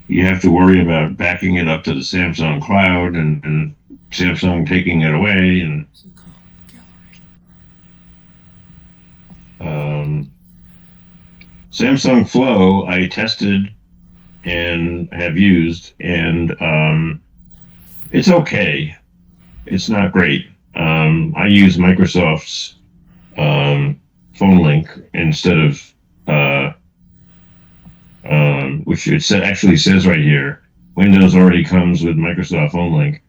you have to worry about backing it up to the Samsung cloud and Samsung taking it away and Samsung Flow I tested and have used, and it's okay. It's not great. I use Microsoft's Phone Link instead of which it actually says right here, Windows already comes with Microsoft Phone Link.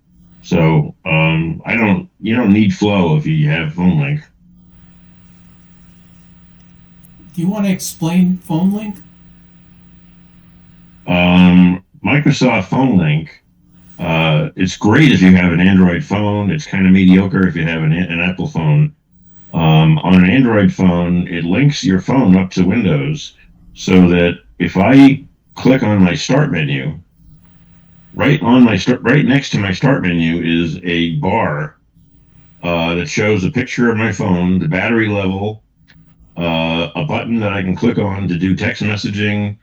So you don't need Flow if you have Phone Link. Do you want to explain Phone Link? Microsoft Phone Link, it's great if you have an Android phone. It's kind of mediocre if you have an Apple phone. On an Android phone, it links your phone up to Windows so that if I click on my Start menu, right next to my Start menu is a bar that shows a picture of my phone, the battery level, a button that I can click on to do text messaging,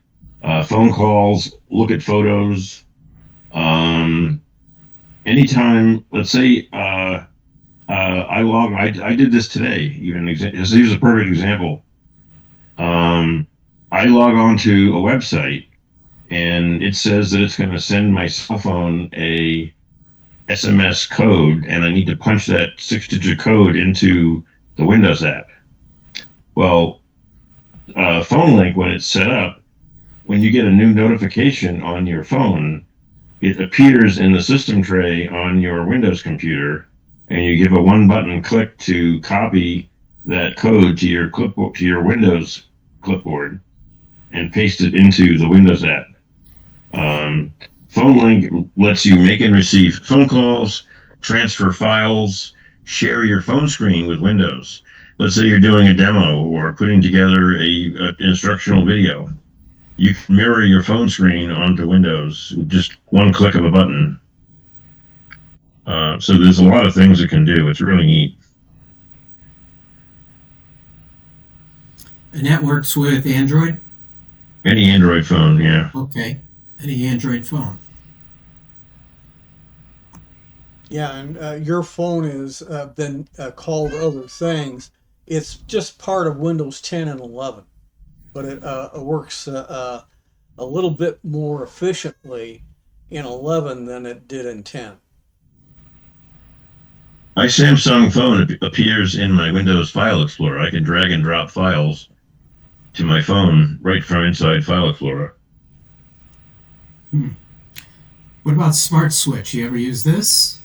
phone calls, look at photos, Anytime, let's say, I did this today. Here's a perfect example. I log on to a website and it says that it's going to send my cell phone a SMS code, and I need to punch that 6-digit code into the Windows app. Well, Phone Link, when it's set up, when you get a new notification on your phone, it appears in the system tray on your Windows computer, and you give a one-button click to copy that code to your clipboard, to your Windows clipboard, and paste it into the Windows app. Phone Link lets you make and receive phone calls, transfer files, share your phone screen with Windows. Let's say you're doing a demo or putting together an instructional video. You can mirror your phone screen onto Windows with just one click of a button. So there's a lot of things it can do. It's really neat. And that works with Android? Any Android phone, yeah. Okay. Any Android phone. Yeah, and your phone has been called other things. It's just part of Windows 10 and 11, but it works a little bit more efficiently in 11 than it did in 10. My Samsung phone appears in my Windows File Explorer. I can drag and drop files to my phone right from inside File Explorer. What about Smart Switch? You ever use this?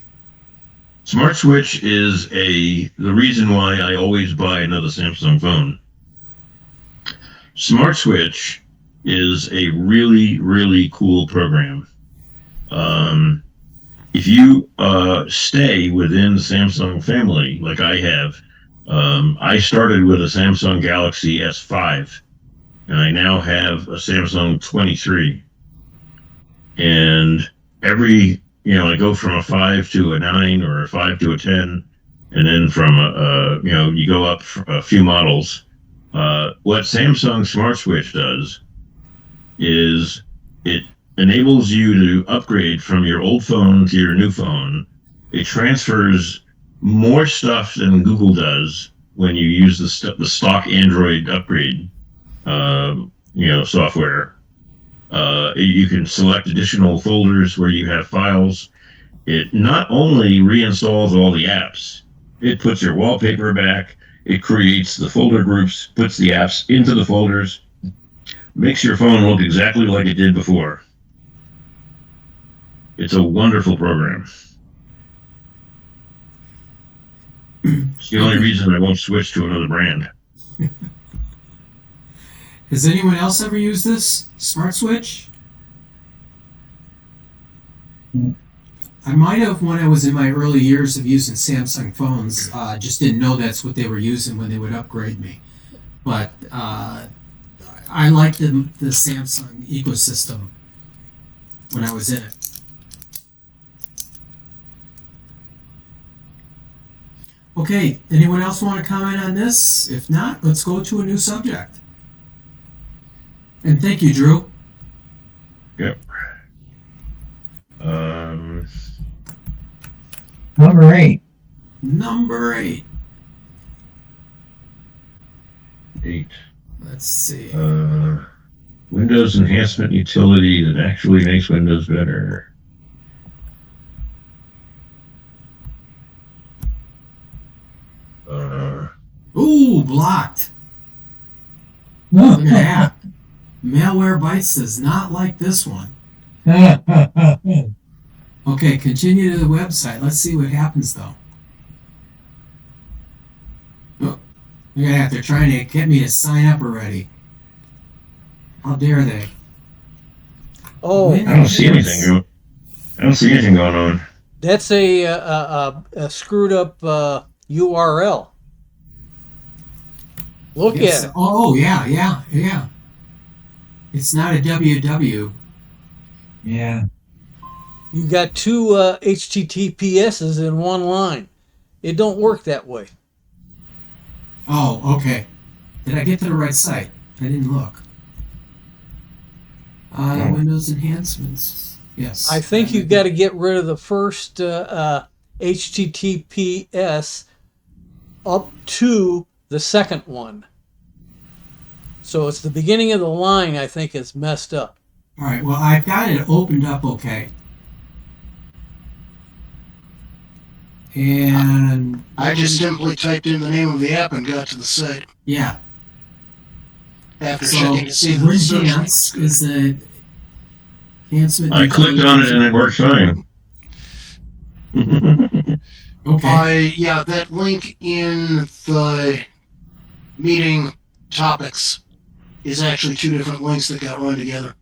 Smart Switch is the reason why I always buy another Samsung phone. Smart Switch is a really, really cool program. If you stay within the Samsung family, like I have, I started with a Samsung Galaxy S5, and I now have a Samsung 23. And I go from a 5 to a 9 or a 5 to a 10, and then from you go up a few models. What Samsung Smart Switch does is it enables you to upgrade from your old phone to your new phone. It transfers more stuff than Google does when you use the stock Android upgrade, software. You can select additional folders where you have files. It not only reinstalls all the apps, it puts your wallpaper back, it creates the folder groups, puts the apps into the folders, makes your phone look exactly like it did before. It's a wonderful program. It's the only reason I won't switch to another brand. Has anyone else ever used this Smart Switch? I might have when I was in my early years of using Samsung phones. Just didn't know that's what they were using when they would upgrade me. But I liked the Samsung ecosystem when I was in it. Okay, anyone else want to comment on this? If not, let's go to a new subject. And thank you, Drew. Yep. Number 8. Number 8. 8. Let's see. Windows enhancement utility that actually makes Windows better. Ooh, blocked. Look at that. Malware Bytes does not like this one. Okay, continue to the website. Let's see what happens, though. Oh, look at that. They're trying to get me to sign up already. How dare they? Oh, I don't see anything going on. that's a screwed up URL. Look Yes. at it. Oh, yeah. It's not a www. Yeah. You got two HTTPSs in one line. It don't work that way. Oh, okay. Did I get to the right site? I didn't look. Windows enhancements. Yes. I think you've got to get rid of the first HTTPS up to the second one. So it's the beginning of the line, I think, is messed up. All right. Well, I've got it opened up okay. And I just simply typed in the name of the app and got to the site yeah. after So checking to see that the search Enhance was is the enhancement. I clicked on it and it worked fine. Okay. yeah, that link in the meeting topics is actually two different links that got run together.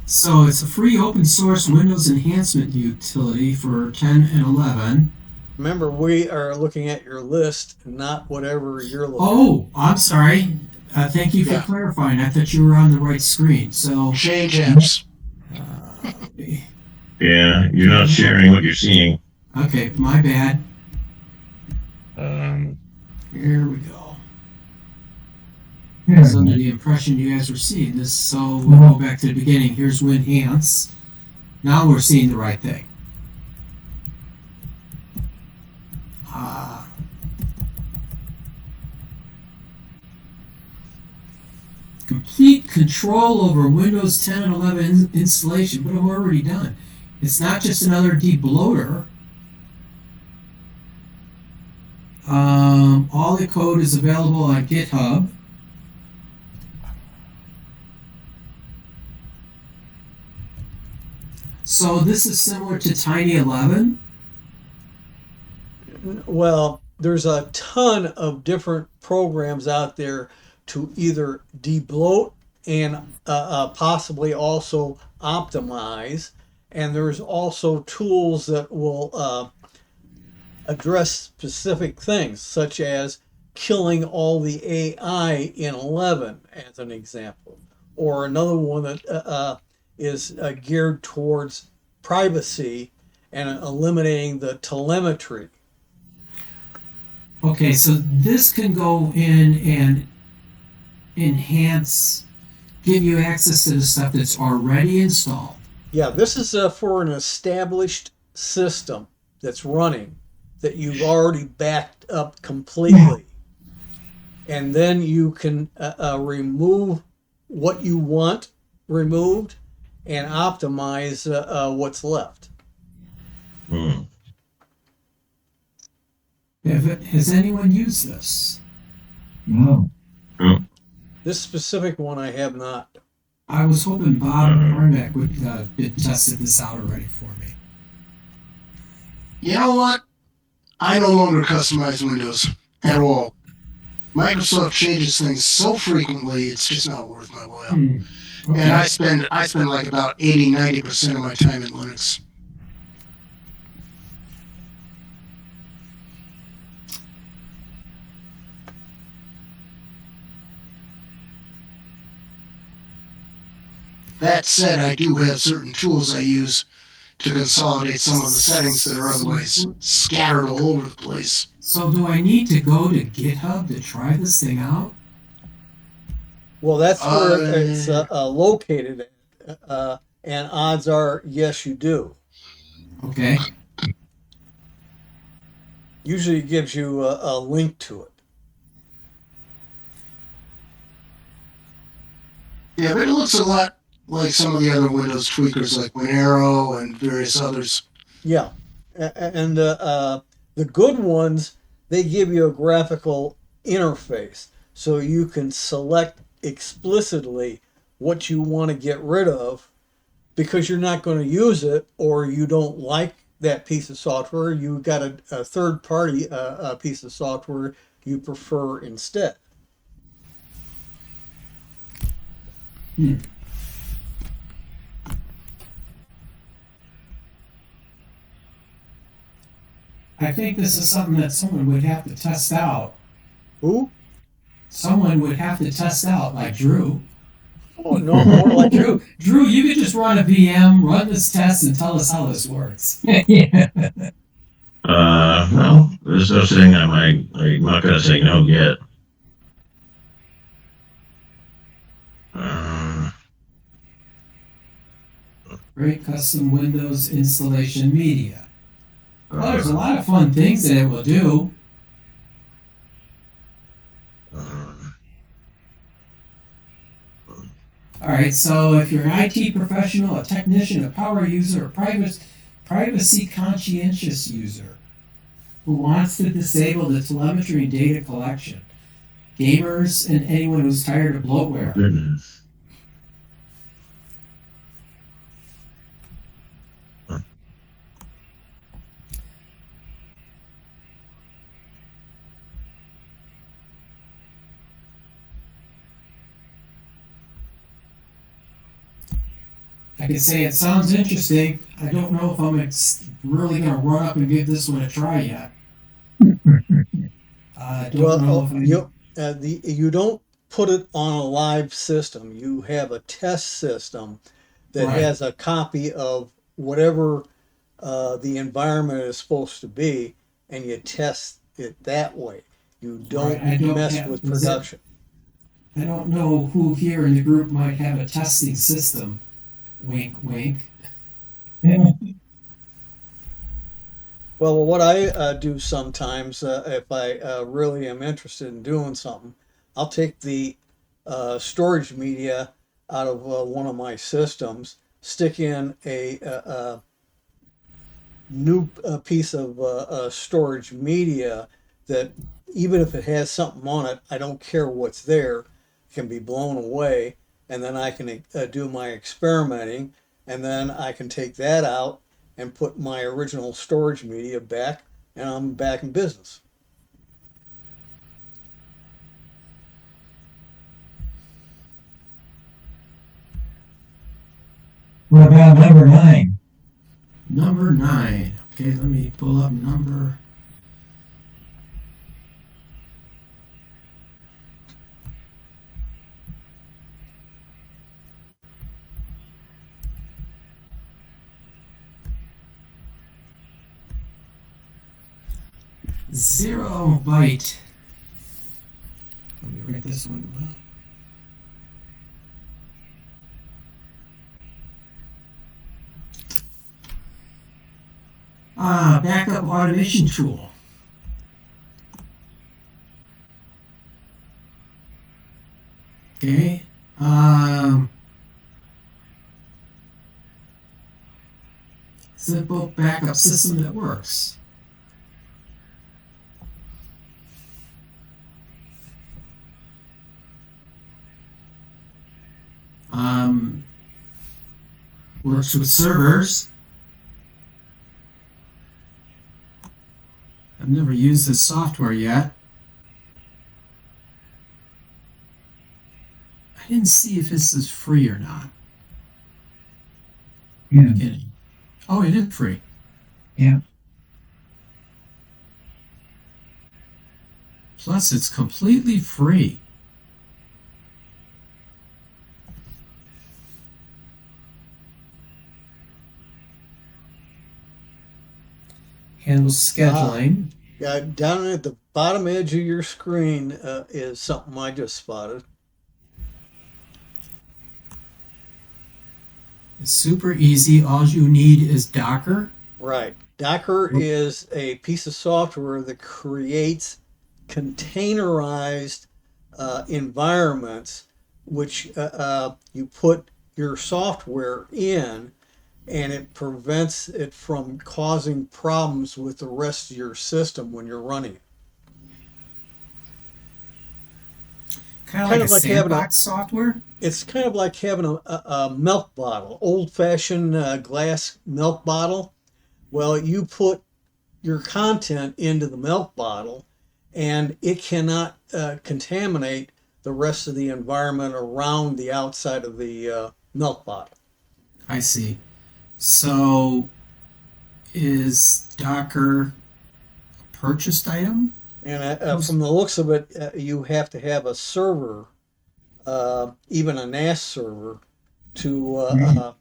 So it's a free open source Windows enhancement utility for 10 and 11. Remember, we are looking at your list, not whatever you're looking Oh, I'm sorry. Thank you for Yeah. clarifying. I thought you were on the right screen. So Change apps. Yeah, you're not sharing what you're seeing. okay, my bad. Here we go. I was under the impression you guys were seeing this, so we'll go back to the beginning. Here's Winhance. Now we're seeing the right thing. Complete control over Windows 10 and 11 installation, but I'm already done. It's not just another debloater. All the code is available on GitHub. So this is similar to Tiny 11. at. Well, there's a ton of different programs out there to either debloat and possibly also optimize. And there's also tools that will address specific things, such as killing all the AI in 11, as an example. Or another one that is geared towards privacy and eliminating the telemetry. Okay, so this can go in and enhance, give you access to the stuff that's already installed. Yeah, this is for an established system that's running that you've already backed up completely. And then you can remove what you want removed and optimize what's left. Has anyone used this? No. This specific one I have not. I was hoping Bob Harmack would have tested this out already for me. You know what? I no longer customize Windows at all. Microsoft changes things so frequently, it's just not worth my while. Okay. And I spend like about 80-90% of my time in Linux. That said, I do have certain tools I use to consolidate some of the settings that are otherwise scattered all over the place. So do I need to go to GitHub to try this thing out? Well, that's where it's located at. And odds are, yes, you do. Okay. Usually it gives you a link to it. Yeah, but it looks a lot like some of the other Windows tweakers like Winero and various others. Yeah. And the good ones, they give you a graphical interface. So you can select explicitly what you want to get rid of because you're not going to use it or you don't like that piece of software. You got a third party piece of software you prefer instead. I think this is something that someone would have to test out. Who? Someone would have to test out, like Drew. Oh, no, more like you. Drew, you could just run a VM, run this test, and tell us how this works. Yeah. Well, there's no saying I'm not going to say no yet. Create custom Windows installation media. Well, there's a lot of fun things that it will do. Alright, so if you're an IT professional, a technician, a power user, a privacy conscientious user who wants to disable the telemetry and data collection, gamers and anyone who's tired of bloatware. Goodness. I can say it sounds interesting. I don't know if I'm really going to run up and give this one a try yet. I don't know if you don't put it on a live system. You have a test system that Right. has a copy of whatever the environment is supposed to be, and you test it that way. You don't, Right, I don't mess have- with is it- production. I don't know who here in the group might have a testing system. Wink, wink. Yeah. Well, what I do sometimes, if I really am interested in doing something, I'll take the storage media out of one of my systems, stick in a new piece of storage media that, even if it has something on it, I don't care what's there, can be blown away, and then I can do my experimenting, and then I can take that out and put my original storage media back, and I'm back in business. What about number 9? Number 9. Okay, let me pull up number. Zero byte. Let me write this one down. Backup automation tool. Okay. Simple backup system that works. Works with servers. I've never used this software yet. I didn't see if this is free or not. Yeah. Beginning. Oh, it is free. Yeah. Plus, it's completely free. Handles scheduling. Yeah, down at the bottom edge of your screen is something I just spotted. It's super easy. All you need is Docker. Right. Docker is a piece of software that creates containerized environments, which you put your software in, and it prevents it from causing problems with the rest of your system when you're running it. Kind of like a like having sandbox software. It's kind of like having a milk bottle, old-fashioned glass milk bottle. Well, you put your content into the milk bottle, and it cannot contaminate the rest of the environment around the outside of the milk bottle. I see. So, is Docker a purchased item? And from the looks of it, you have to have a server, even a NAS server, to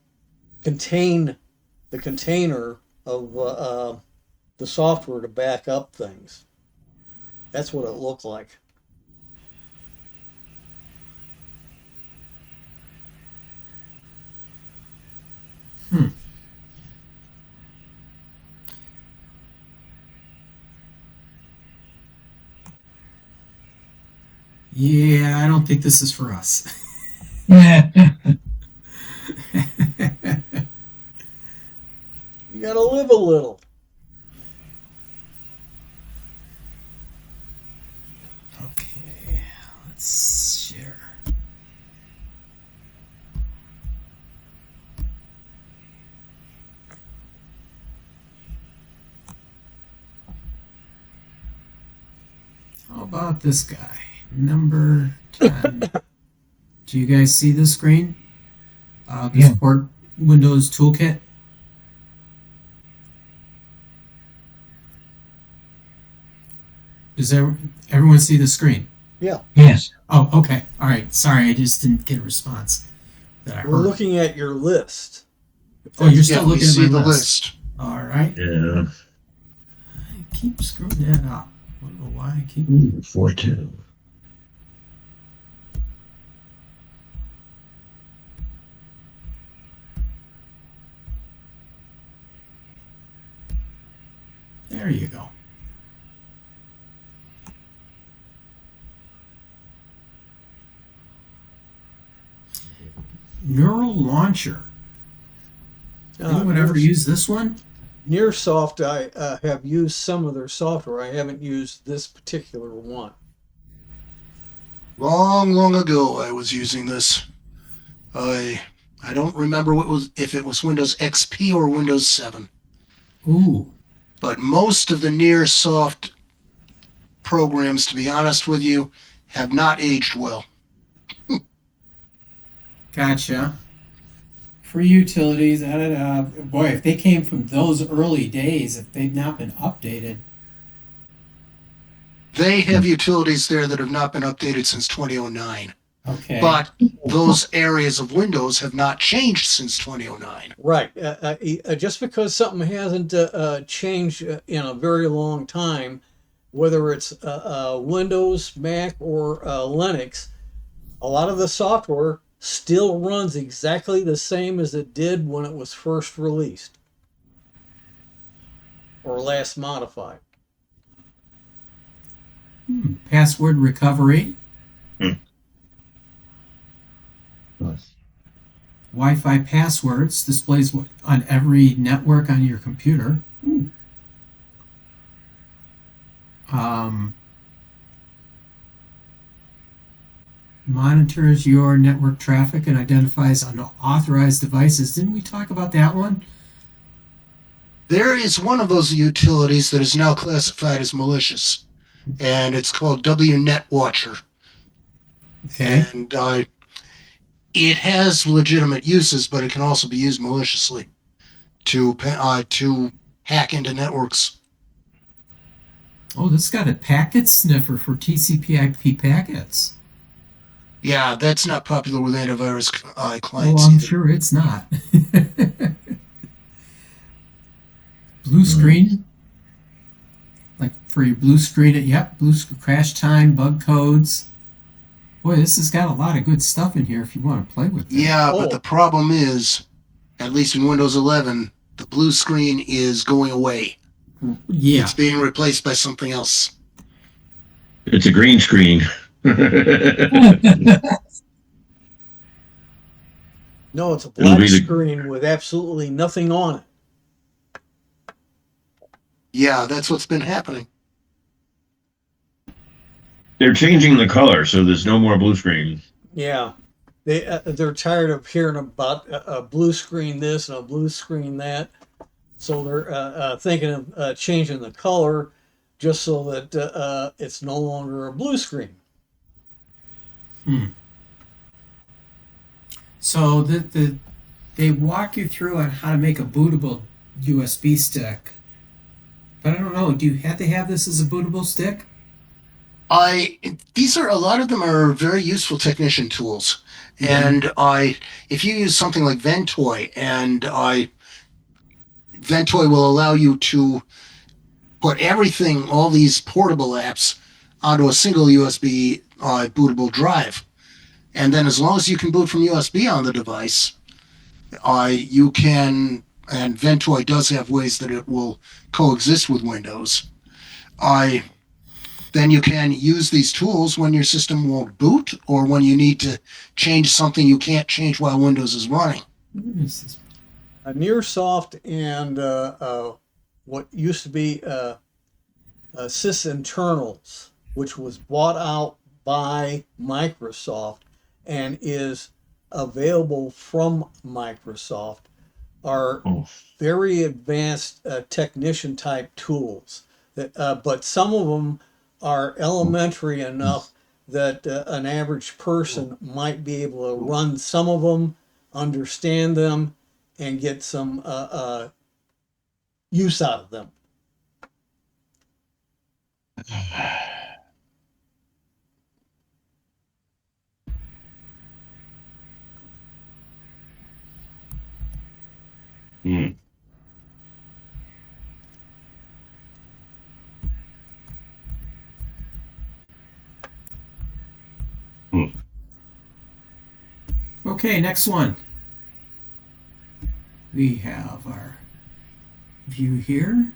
contain the container of the software to back up things. That's what it looked like. Hmm. Yeah, I don't think this is for us. Yeah. You gotta live a little. Okay, let's share. How about this guy? Number 10. Do you guys see the screen? The Yeah. support Windows Toolkit. Does everyone see the screen? Yeah, Yes. Oh, okay. All right. Sorry, I just didn't get a response that I heard. we're looking at your list. Oh, you're Yeah, still we looking see at my the list. list. All right. Yeah. I keep screwing that up. I don't know why I keep. 410. There you go. Neural Launcher. Anyone ever use this one? Nearsoft, I have used some of their software. I haven't used this particular one. Long ago, I was using this. I don't remember if it was Windows XP or Windows 7. Ooh. But most of the Nearsoft programs, to be honest with you, have not aged well. Gotcha. Free utilities, boy, if they came from those early days, if they've not been updated. They have utilities there that have not been updated since 2009. Okay. But those areas of Windows have not changed since 2009. Right. Just because something hasn't changed in a very long time, whether it's Windows, Mac, or Linux, a lot of the software still runs exactly the same as it did when it was first released or last modified. Password recovery. Wi-Fi passwords displays on every network on your computer. Monitors your network traffic and identifies unauthorized devices. Didn't we talk about that one? There is one of those utilities that is now classified as malicious, and it's called WNet Watcher. Okay. And it has legitimate uses, but it can also be used maliciously to hack into networks. Oh, this got a packet sniffer for TCP/IP packets. Yeah, that's not popular with antivirus Oh, clients I'm either. sure it's not. Blue screen, like for your blue screen. Yep, crash time, bug codes. Boy, this has got a lot of good stuff in here if you want to play with it. Yeah, Oh. but the problem is, at least in Windows 11, the blue screen is going away. Yeah. It's being replaced by something else. It's a green screen. No, it's a It'll black be the- screen with absolutely nothing on it. Yeah, that's what's been happening. They're changing the color, so there's no more blue screen. Yeah, they're tired of hearing about a blue screen this and a blue screen that, so they're thinking of changing the color just so that it's no longer a blue screen. So they walk you through on how to make a bootable USB stick. But I don't know. Do you have to have this as a bootable stick? These are a lot of them are very useful technician tools, and if you use something like Ventoy, and Ventoy will allow you to put everything, all these portable apps, onto a single USB bootable drive, and then as long as you can boot from USB on the device, you can. And Ventoy does have ways that it will coexist with Windows. then you can use these tools when your system won't boot or when you need to change something you can't change while Windows is running. Nearsoft and what used to be sysinternals, which was bought out by Microsoft and is available from Microsoft, are very advanced technician type tools. But some of them are elementary enough that an average person might be able to run some of them, understand them, and get some use out of them. Okay, next one. We have our view here.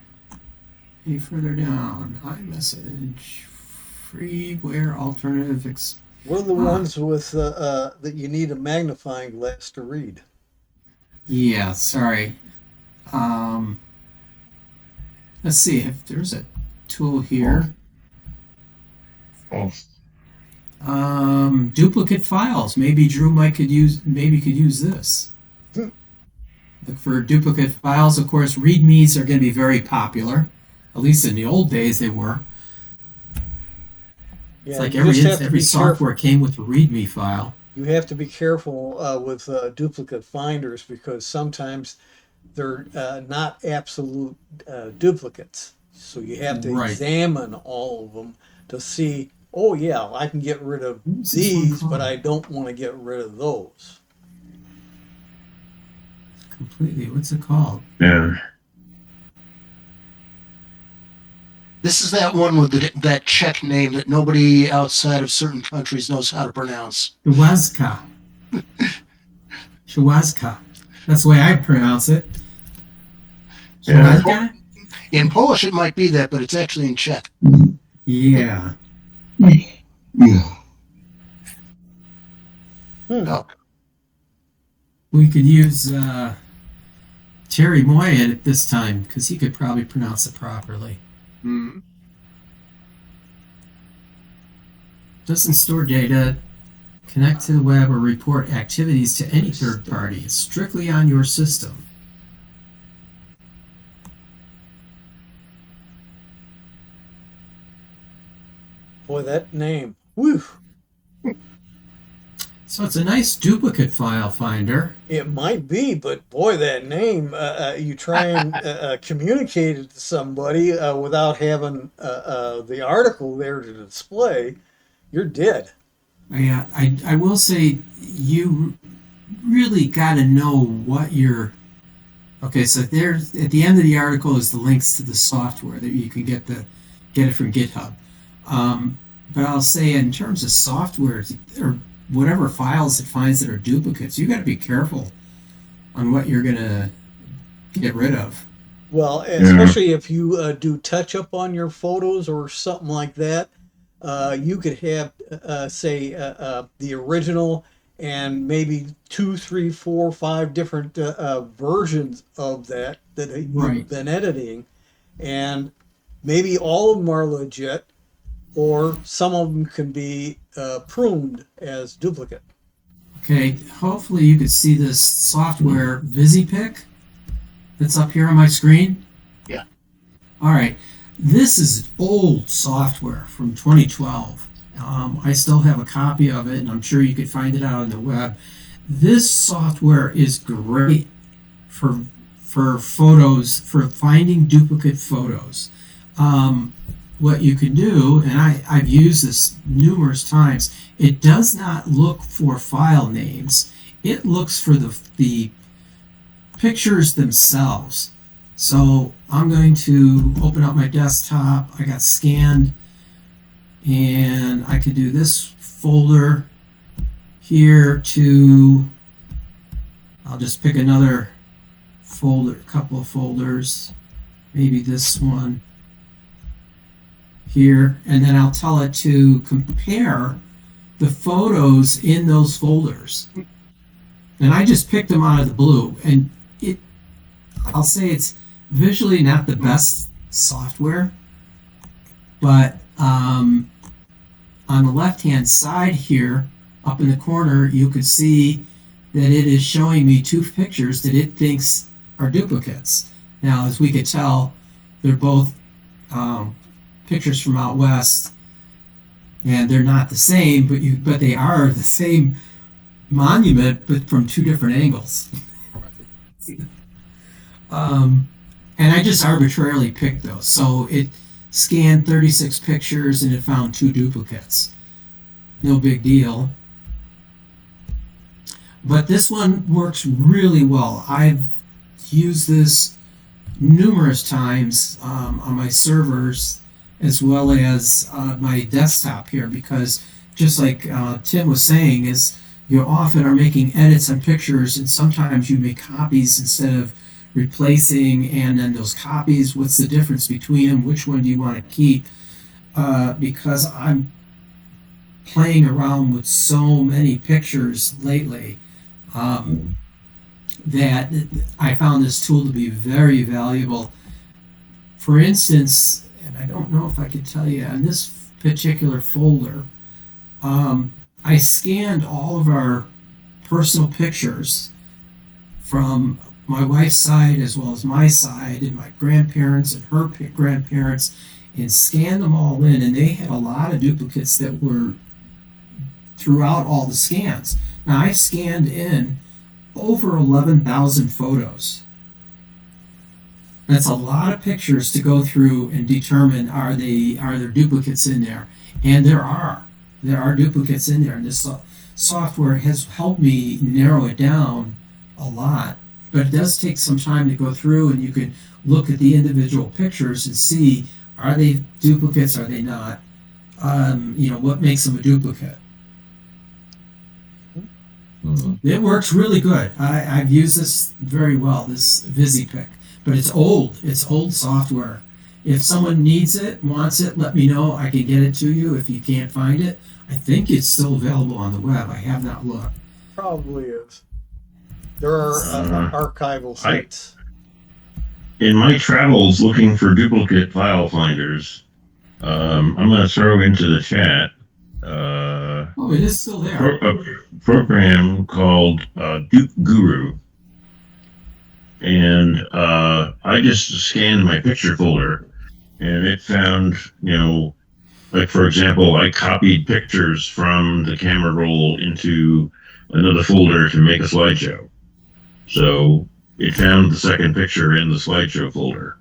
Any further down, iMessage, freeware alternative. What are the ones with that you need a magnifying glass to read? Yeah, sorry. Let's see if there's a tool here. Duplicate files. Maybe Drew could use this. Look for duplicate files. Of course, readmes are going to be very popular. At least in the old days, they were. Yeah, It's like you just have to every be software came with a readme file. You have to be careful with duplicate finders because sometimes they're not absolute duplicates. So you have to Right. examine all of them to see, oh yeah, I can get rid of What's this one these, called? but I don't want to get rid of those. Completely. What's it called? Yeah. This is that one with that Czech name that nobody outside of certain countries knows how to pronounce. Shawazka. Shawazka. That's the way I pronounce it. Yeah. Shawazka? In Polish, it might be that, but it's actually in Czech. Yeah. Oh, We could use Terry Moyen at this time because he could probably pronounce it properly. Doesn't store data, connect to the web, or report activities to any third party. It's strictly on your system. Boy, that name. Whew. So it's a nice duplicate file finder. It might be, but boy, that name, you try and communicate it to somebody without having the article there to display, you're dead. I will say you really got to know what you're. Okay, so there's at the end of the article is the links to the software that you can get it from GitHub. But I'll say in terms of software or whatever files it finds that are duplicates, you got to be careful on what you're gonna get rid of. Well, especially if you do touch up on your photos or something like that, you could have, say, the original and maybe 2, 3, 4, 5 different versions of that you've Right. been editing, and maybe all of them are legit, or some of them can be pruned as duplicate. Okay, hopefully you could see this software VisiPic that's up here on my screen. Yeah. All right, this is old software from 2012. I still have a copy of it, and I'm sure you could find it out on the web. This software is great for photos, for finding duplicate photos. What you can do, and I've used this numerous times, it does not look for file names. It looks for the pictures themselves. So I'm going to open up my desktop. I got scanned, and I could do this folder here to, I'll just pick another folder, a couple of folders, maybe this one. here, and then I'll tell it to compare the photos in those folders. And I just picked them out of the blue, and I'll say it's visually not the best software, but on the left-hand side here, up in the corner, you could see that it is showing me two pictures that it thinks are duplicates. Now, as we could tell, they're both pictures from out west, and they're not the same, but they are the same monument, but from two different angles. And I just arbitrarily picked those. So it scanned 36 pictures and it found two duplicates. No big deal. But this one works really well. I've used this numerous times on my servers as well as my desktop here, because just like Tim was saying, is you often are making edits on pictures, and sometimes you make copies instead of replacing, and then those copies, what's the difference between them? Which one do you want to keep? Because I'm playing around with so many pictures lately that I found this tool to be very valuable. For instance, and I don't know if I could tell you, on this particular folder, I scanned all of our personal pictures from my wife's side as well as my side, and my grandparents and her grandparents, and scanned them all in, and they had a lot of duplicates that were throughout all the scans. Now, I scanned in over 11,000 photos. That's a lot of pictures to go through and determine are there duplicates in there, and there are duplicates in there, and this software has helped me narrow it down a lot. But it does take some time to go through, and you can look at the individual pictures and see, are they duplicates, are they not? What makes them a duplicate? Mhm. It works really good. I've used this very well, this VisiPick, but it's old. It's old software. If someone needs it, wants it, let me know. I can get it to you if you can't find it. I think it's still available on the web. I have not looked. Probably is. There are archival sites. In my travels looking for duplicate file finders, I'm going to throw into the chat It is still there. a program called Dupe Guru. And I just scanned my picture folder, and it found, like, for example, I copied pictures from the camera roll into another folder to make a slideshow. So it found the second picture in the slideshow folder.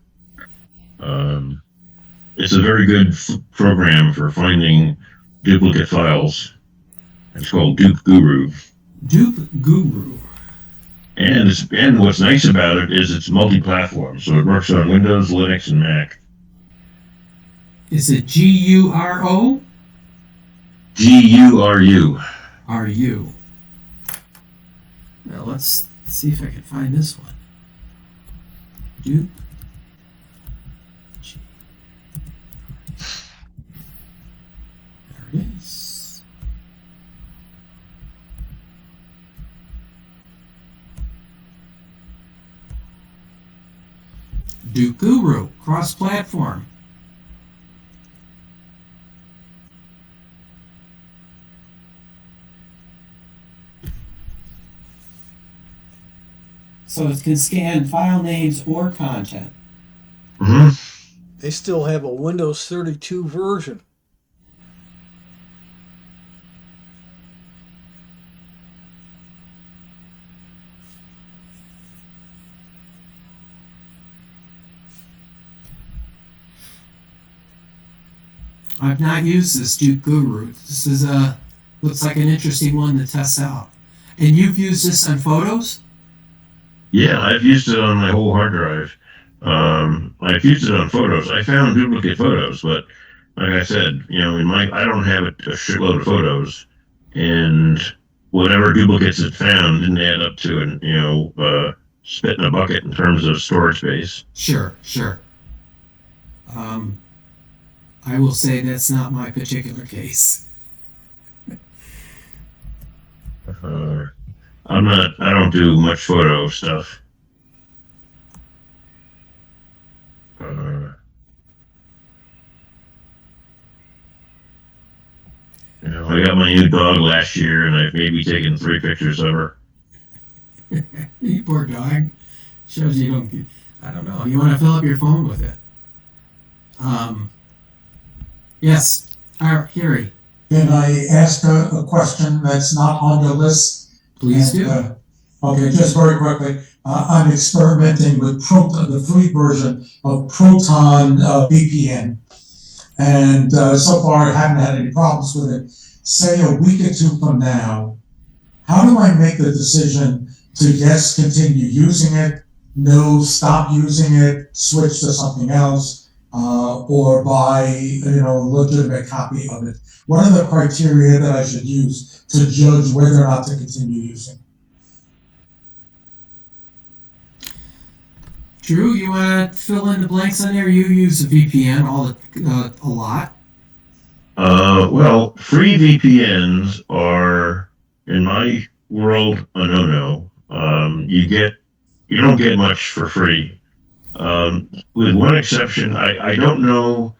It's a very good program for finding duplicate files. It's called Dupe Guru. Dupe Guru. And what's nice about it is it's multi-platform, so it works on Windows, Linux, and Mac. Is it GURO? GURU. RU. Now let's see if I can find this one. Dupe. There it is. Dupe Guru, cross-platform. So it can scan file names or content. Mm-hmm. They still have a Windows 32 version. I've not used this Dupe Guru. This is looks like an interesting one to test out. And you've used this on photos? Yeah, I've used it on my whole hard drive. I've used it on photos. I found duplicate photos, but like I said, I don't have a shitload of photos, and whatever duplicates it found didn't add up to spit in a bucket in terms of storage space. Sure. I will say that's not my particular case. I don't do much photo stuff. I got my new dog last year, and I've maybe taken 3 pictures of her. You poor dog. Shows you don't. I don't know. You want to fill up your phone with it. Yes, Harry. Can I ask a question that's not on your list? Please do. Okay, just very quickly. I'm experimenting with the free version of Proton VPN, and so far I haven't had any problems with it. Say a week or two from now, how do I make the decision to yes, continue using it, no, stop using it, switch to something else, or buy a legitimate copy of it? What are the criteria that I should use to judge whether or not to continue using? Drew, you want to fill in the blanks on there? You use a VPN a lot. Well, free VPNs are, in my world, a no-no. You don't get much for free. With one exception, I don't know.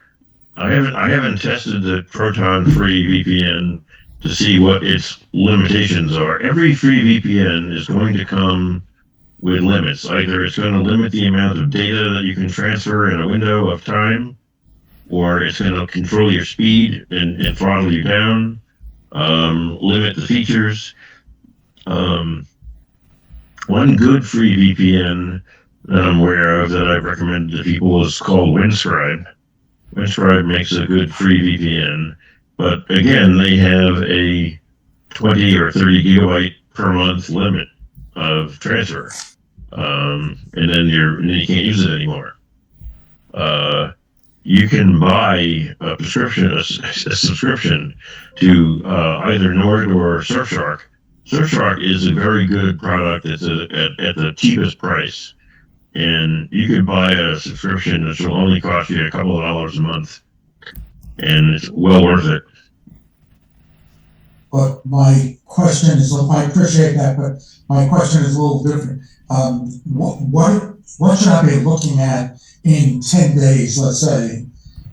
I haven't tested the Proton free VPN to see what its limitations are. Every free VPN is going to come with limits. Either it's going to limit the amount of data that you can transfer in a window of time, or it's going to control your speed and throttle you down, limit the features. One good free VPN that I'm aware of that I've recommended to people is called Windscribe. Windscribe makes a good free VPN, but again, they have a 20 or 30 gigabyte per month limit of transfer, and then you can't use it anymore. You can buy a subscription to either Nord or Surfshark. Surfshark is a very good product. It's at the cheapest price, and you could buy a subscription which will only cost you a couple of dollars a month, and it's well worth it. But my question is, I appreciate that, but my question is a little different. What should I be looking at in 10 days, let's say,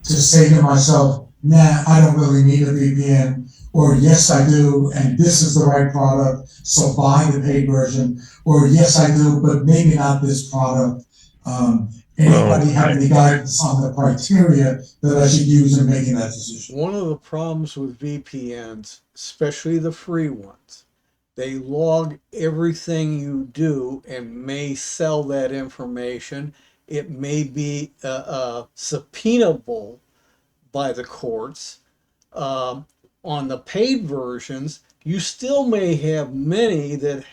to say to myself, nah, I don't really need a VPN, or yes, I do, and this is the right product, so buy the paid version, or yes, I do, but maybe not this product. Anybody have any guidance on the criteria that I should use in making that decision? One of the problems with VPNs, especially the free ones, they log everything you do and may sell that information. It may be subpoenable by the courts. On the paid versions, you still may have many that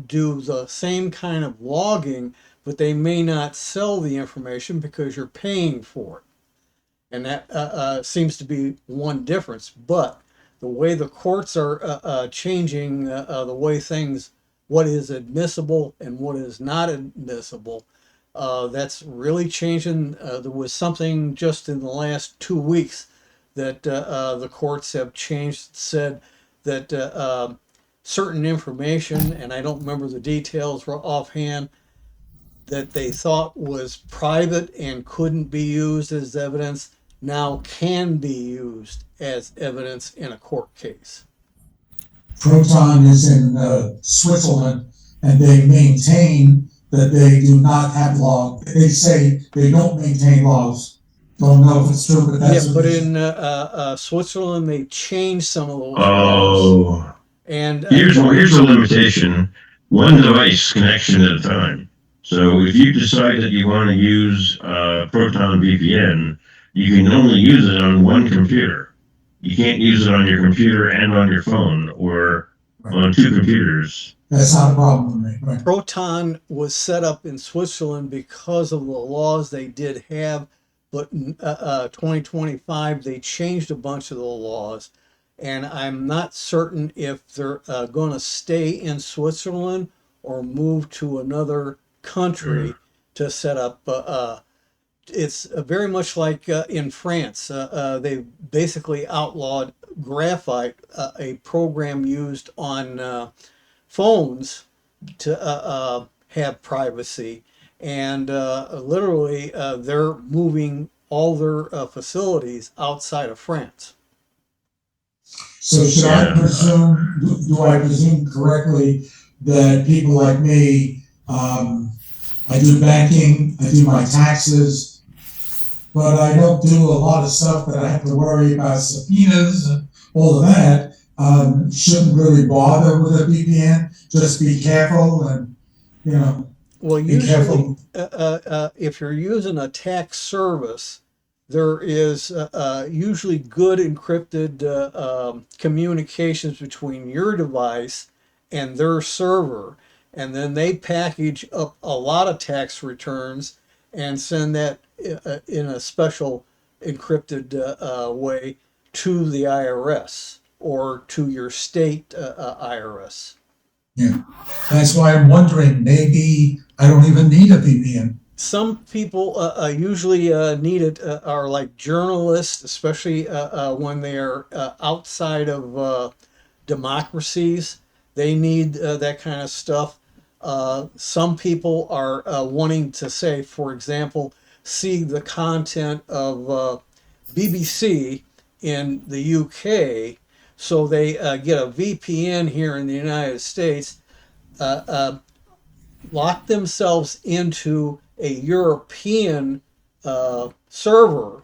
do the same kind of logging, but they may not sell the information because you're paying for it. And that seems to be one difference. But the way the courts are changing the way things, what is admissible and what is not admissible, that's really changing. There was something just in the last 2 weeks that the courts have changed, said that certain information, and I don't remember the details offhand, that they thought was private and couldn't be used as evidence, now can be used as evidence in a court case. Proton is in Switzerland, and they maintain that they do not have logs. They say they don't maintain logs. Don't know if it's true, but that's yeah. But in Switzerland, they changed some of those laws. Oh, and here's a limitation: one device connection at a time. So if you decide that you want to use Proton VPN, you can only use it on one computer. You can't use it on your computer and on your phone, or on 2 computers. That's not a problem for me. Right. Proton was set up in Switzerland because of the laws they did have, but in 2025 they changed a bunch of the laws, and I'm not certain if they're going to stay in Switzerland or move to another country to set up it's very much like in France. They basically outlawed graphite, a program used on phones to have privacy. And literally, they're moving all their facilities outside of France. So should I presume, do I presume correctly that people like me, I do banking, I do my taxes, but I don't do a lot of stuff that I have to worry about subpoenas and all of that, shouldn't really bother with a VPN, just be careful and, you know, Well, be usually, careful. if you're using a tax service, there is usually good encrypted communications between your device and their server. And then they package up a lot of tax returns and send that in a special encrypted way to the IRS or to your state IRS. Yeah, that's why I'm wondering, maybe I don't even need a VPN. Some people usually need it are like journalists, especially when they are outside of democracies. They need that kind of stuff. Some people are wanting to say, for example, see the content of BBC in the UK, so they get a VPN here in the United States, lock themselves into a European server,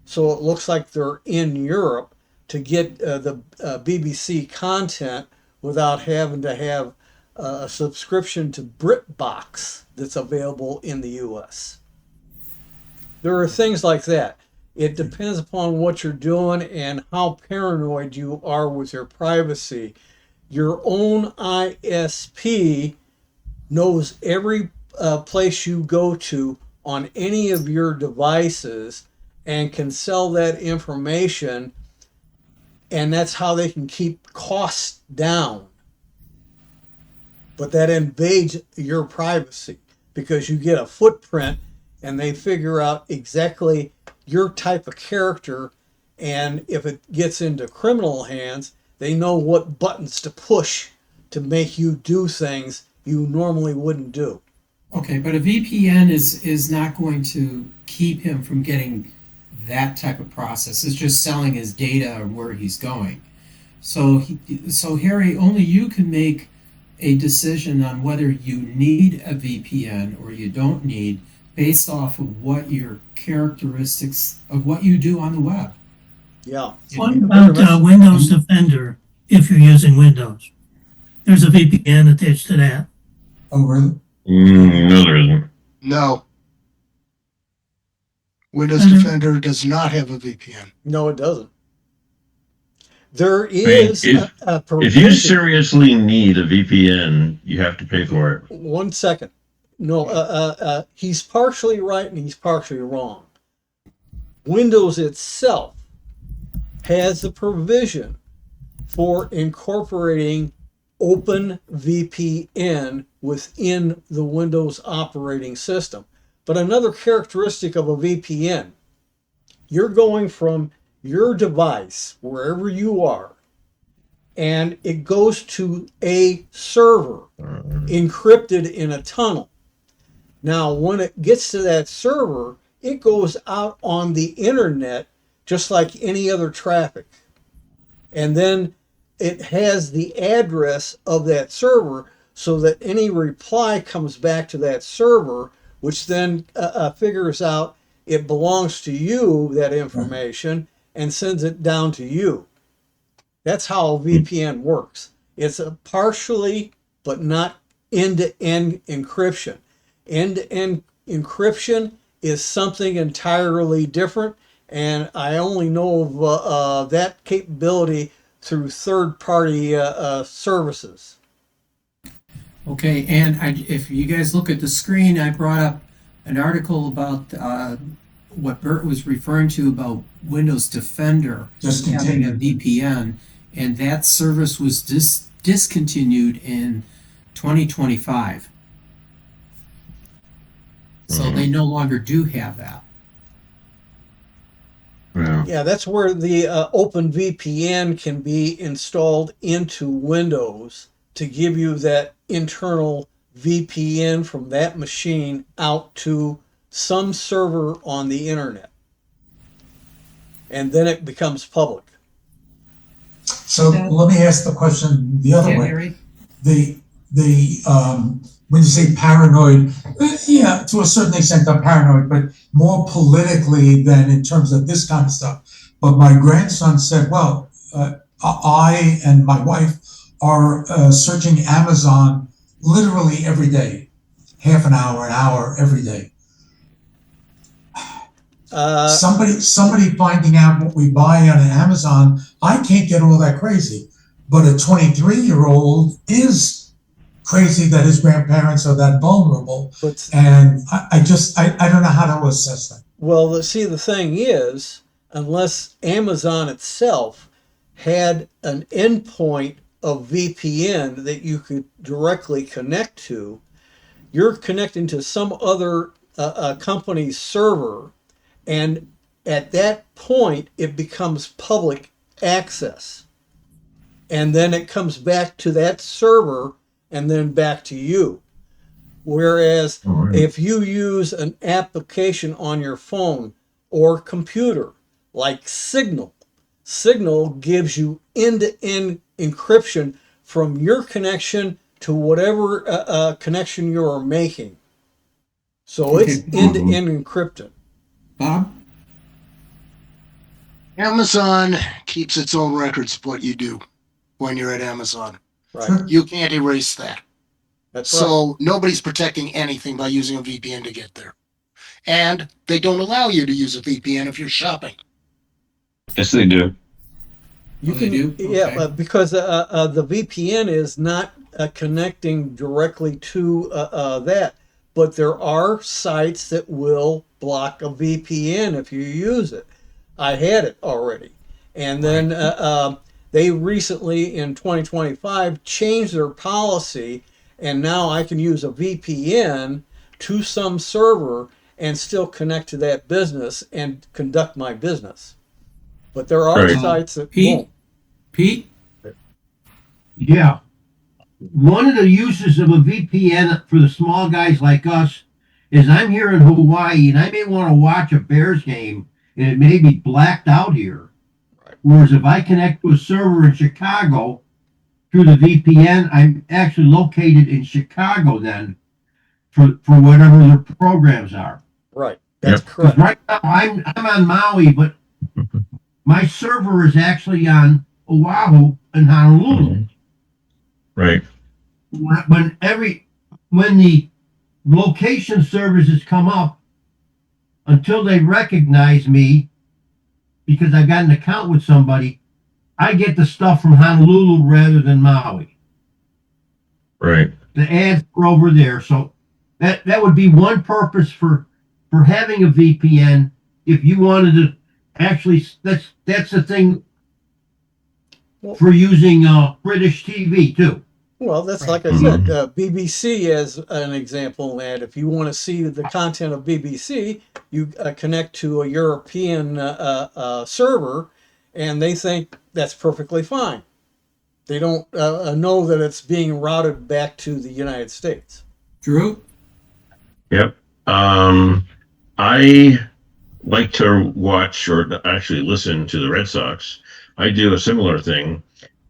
so it looks like they're in Europe, to get the BBC content without having to have a subscription to BritBox that's available in the US. There are things like that. It depends upon what you're doing and how paranoid you are with your privacy. Your own ISP knows every place you go to on any of your devices and can sell that information, and that's how they can keep costs down. But that invades your privacy because you get a footprint and they figure out exactly your type of character, and if it gets into criminal hands, they know what buttons to push to make you do things you normally wouldn't do. Okay, but a VPN is not going to keep him from getting that type of process. It's just selling his data and where he's going. So Harry, only you can make a decision on whether you need a VPN or you don't need, based off of what your characteristics of what you do on the web. Yeah. What about Windows Defender if you're using Windows? There's a VPN attached to that. Oh, really? No, there isn't. No. Windows Mhm. Defender does not have a VPN. No, it doesn't. There is if- a If provision. you seriously need a VPN, you have to pay for it. 1 second. No, he's partially right and he's partially wrong. Windows itself has the provision for incorporating OpenVPN within the Windows operating system. But another characteristic of a VPN, you're going from your device, wherever you are, and it goes to a server encrypted in a tunnel. Now, when it gets to that server, it goes out on the internet just like any other traffic. And then it has the address of that server so that any reply comes back to that server, which then figures out it belongs to you, that information, and sends it down to you. That's how a VPN works. It's a partially, but not end-to-end encryption. End-to-end encryption is something entirely different, and I only know of that capability through third-party services. Okay, and if you guys look at the screen, I brought up an article about what Bert was referring to about Windows Defender Just having a continue. VPN, and that service was discontinued in 2025. So they no longer do have that. Yeah, that's where the OpenVPN can be installed into Windows to give you that internal VPN from that machine out to some server on the internet. And then it becomes public. So let me ask the question the other Yeah, way. Harry? When you say paranoid, yeah, to a certain extent I'm paranoid, but more politically than in terms of this kind of stuff. But my grandson said, well, I and my wife are searching Amazon literally every day, half an hour every day. Somebody finding out what we buy on Amazon, I can't get all that crazy. But a 23-year-old is crazy that his grandparents are that vulnerable. And I don't know how to assess that. Well, see, the thing is, unless Amazon itself had an endpoint of VPN that you could directly connect to, you're connecting to some other company's server, and at that point, it becomes public access. And then it comes back to that server and then back to you. Whereas if you use an application on your phone or computer like Signal gives you end-to-end encryption from your connection to whatever connection you are making. So it's end-to-end encrypted. Bob? Amazon keeps its own records of what you do when you're at Amazon. Right. You can't erase that. That's So nobody's protecting anything by using a VPN to get there. And they don't allow you to use a VPN if you're shopping. Yes, they do. You Oh, can they do? yeah, Okay. because the VPN is not connecting directly to that, but there are sites that will block a VPN if you use it. I had it already, and then they recently in 2025 changed their policy, and now I can use a VPN to some server and still connect to that business and conduct my business. But there are Right. sites that Pete? won't. Pete? Yeah. One of the uses of a VPN for the small guys like us is I'm here in Hawaii and I may want to watch a Bears game and it may be blacked out here. Whereas if I connect to a server in Chicago through the VPN, I'm actually located in Chicago then for whatever their programs are. Right. That's Yep. correct. Right now I'm on Maui, but my server is actually on Oahu and Honolulu. Right. When the location services come up, until they recognize me because I've got an account with somebody, I get the stuff from Honolulu rather than Maui. Right. The ads are over there, so that would be one purpose for having a VPN. If you wanted to actually, that's the thing for using British TV too. Well, that's like I said, BBC as an example. That if you want to see the content of BBC, you connect to a European server, and they think that's perfectly fine. They don't know that it's being routed back to the United States. Drew? Yep. I like to watch or actually listen to the Red Sox. I do a similar thing.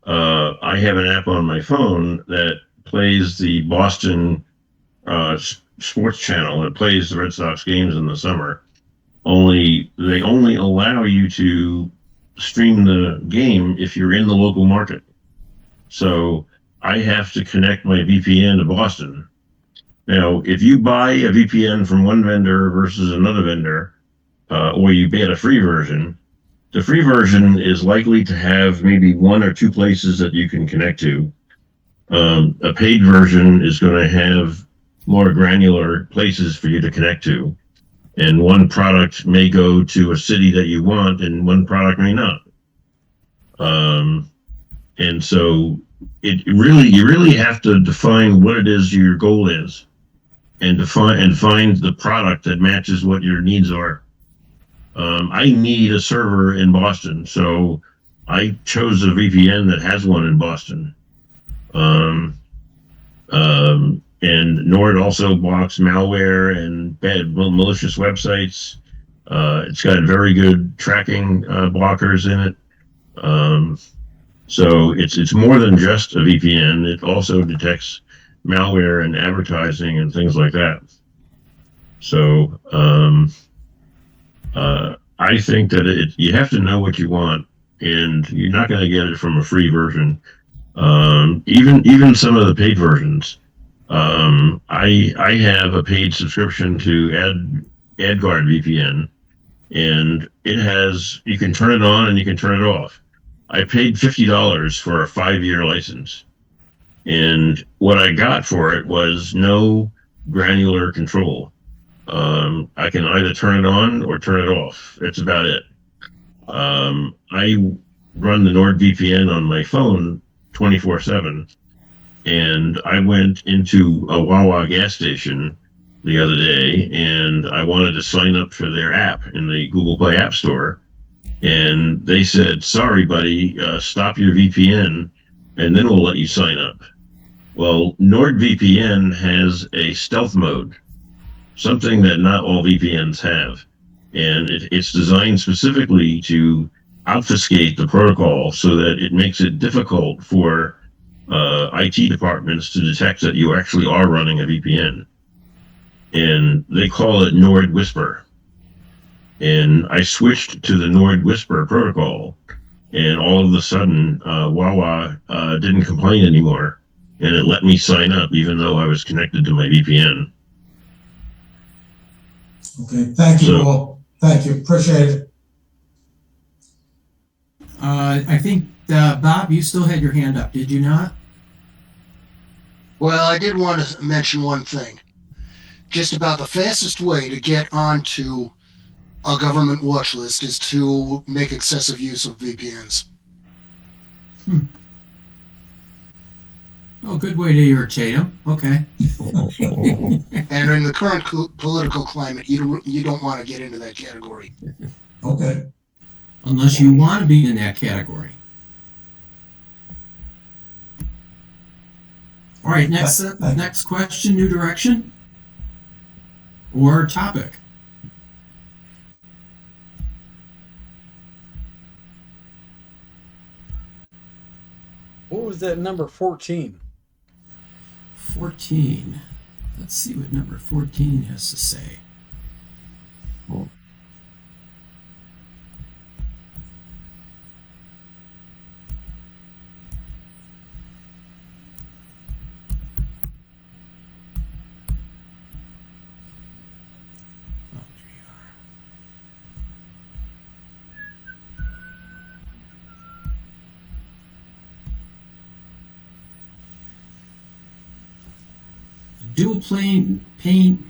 I have an app on my phone that plays the Boston sports channel. It plays the Red Sox games in the summer. They only allow you to stream the game if you're in the local market. So I have to connect my VPN to Boston. Now, if you buy a VPN from one vendor versus another vendor, or you get a free version, the free version is likely to have maybe one or two places that you can connect to. A paid version is going to have more granular places for you to connect to. And one product may go to a city that you want and one product may not. And so you really have to define what it is your goal is and find the product that matches what your needs are. I need a server in Boston, so I chose a VPN that has one in Boston. And Nord also blocks malware and bad malicious websites. It's got very good tracking blockers in it. So it's more than just a VPN. It also detects malware and advertising and things like that. So I think that you have to know what you want, and you're not going to get it from a free version. Even some of the paid versions. I have a paid subscription to AdGuard VPN, and you can turn it on and you can turn it off. I paid $50 for a 5-year license, and what I got for it was no granular control. I can either turn it on or turn it off. That's about it. I run the NordVPN on my phone 24/7, and I went into a Wawa gas station the other day, and I wanted to sign up for their app in the Google Play App Store, and they said, "Sorry, buddy, stop your VPN, and then we'll let you sign up." Well, NordVPN has a stealth mode, something that not all VPNs have, and it's designed specifically to obfuscate the protocol so that it makes it difficult for IT departments to detect that you actually are running a VPN. And they call it Nord Whisper. And I switched to the Nord Whisper protocol, and all of a sudden, Wawa didn't complain anymore, and it let me sign up even though I was connected to my VPN. Okay, thank you all. Thank you, appreciate it. I think, Bob, you still had your hand up, did you not? Well, I did want to mention one thing. Just about the fastest way to get onto a government watch list is to make excessive use of VPNs. Oh, good way to irritate them. Okay. And in the current political climate, you don't want to get into that category. Okay. Unless you want to be in that category. All right, next question, new direction or topic. What was that number 14? 14. Let's see what number 14 has to say.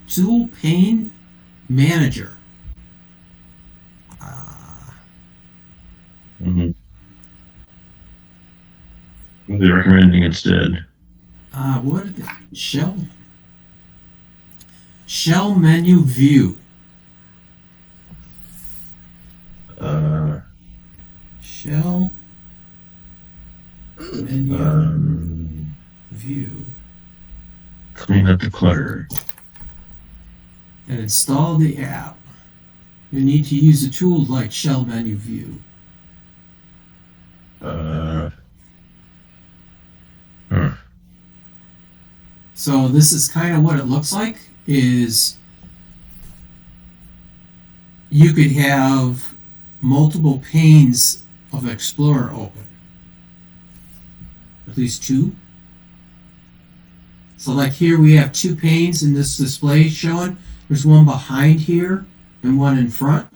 Dual pane manager. What are they recommending instead? What are the shell menu view? Shell menu view. Clean up the clutter. And install the app. You need to use a tool like shell menu view. So this is kind of what it looks like, is you could have multiple panes of Explorer open. At least two. So like here we have two panes in this display showing. There's one behind here and one in front.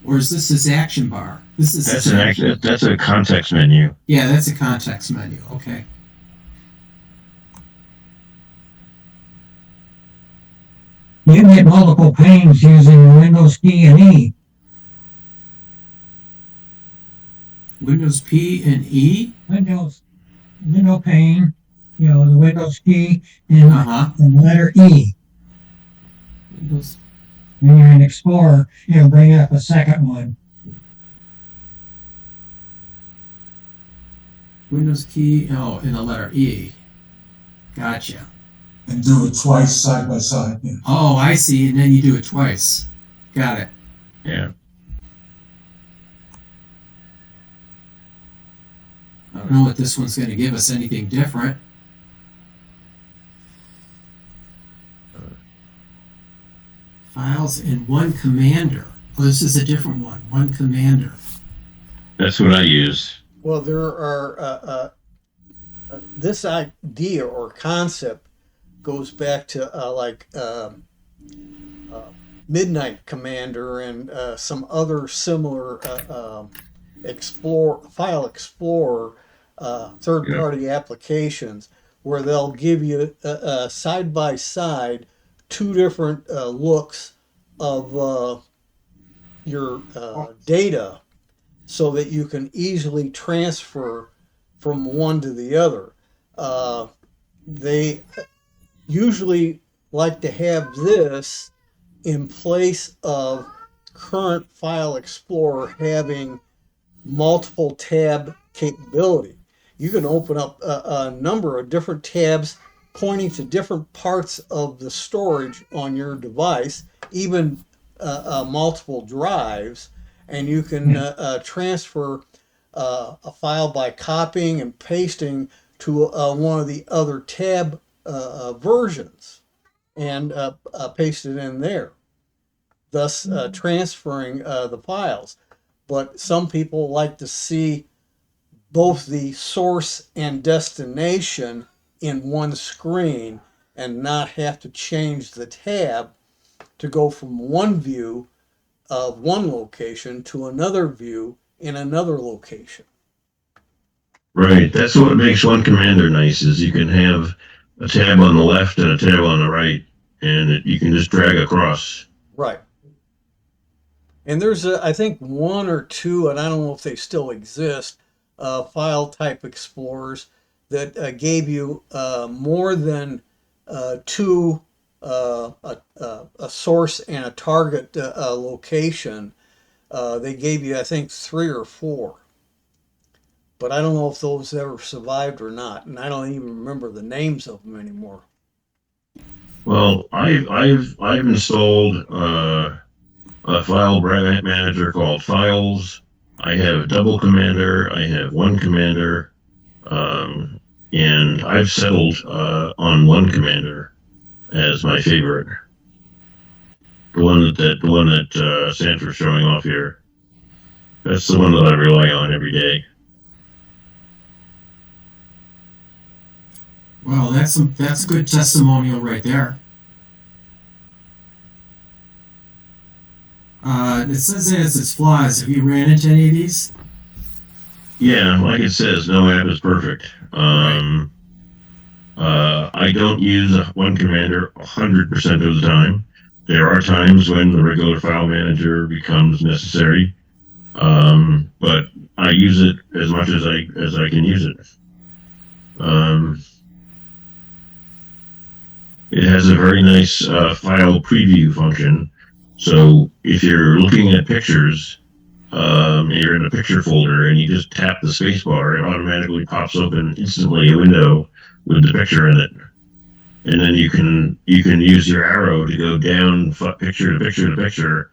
Or is this his action bar? This is that's a context menu. Yeah, that's a context menu. Okay. You can get multiple panes using Windows P and E. Windows P and E? Window pane, the Windows key and Uh-huh. the letter E. Windows when you're in Explorer, it'll bring up a second one. Windows key, oh, in the letter E. Gotcha. And do it twice side by side. Yeah. Oh, I see, and then you do it twice. Got it. Yeah. I don't know what this one's going to give us anything different. Files in one commander. Oh, this is a different one. One commander. That's what I use. Well, there are this idea or concept goes back to Midnight Commander and some other similar file explorer third-party applications where they'll give you side by side two different looks of your data so that you can easily transfer from one to the other. They usually like to have this in place of current File Explorer having multiple tab capability. You can open up a number of different tabs pointing to different parts of the storage on your device, even multiple drives, and you can transfer a file by copying and pasting to one of the other tab versions and paste it in there, thus transferring the files. But some people like to see both the source and destination in one screen and not have to change the tab to go from one view of one location to another view in another location. Right. That's what makes one commander nice is you can have a tab on the left and a tab on the right, and you can just drag across. Right. And there's, I think, one or two, and I don't know if they still exist, file type explorers that gave you more than two, a source and a target location. They gave you, I think, 3 or 4. But I don't know if those ever survived or not, and I don't even remember the names of them anymore. Well, I've installed a file manager called Files. I have a double commander. I have one commander, and I've settled on one commander as my favorite. The one that Sanford's showing off here. That's the one that I rely on every day. Well, that's a good testimonial right there. It says it has its flaws. Have you ran into any of these? Yeah, like it says, no app is perfect. I don't use one commander 100% of the time. There are times when the regular file manager becomes necessary, but I use it as much as I can use it. It has a very nice file preview function. So if you're looking at pictures, you're in a picture folder and you just tap the spacebar, it automatically pops open instantly a window with the picture in it. And then you can use your arrow to go down picture to picture to picture,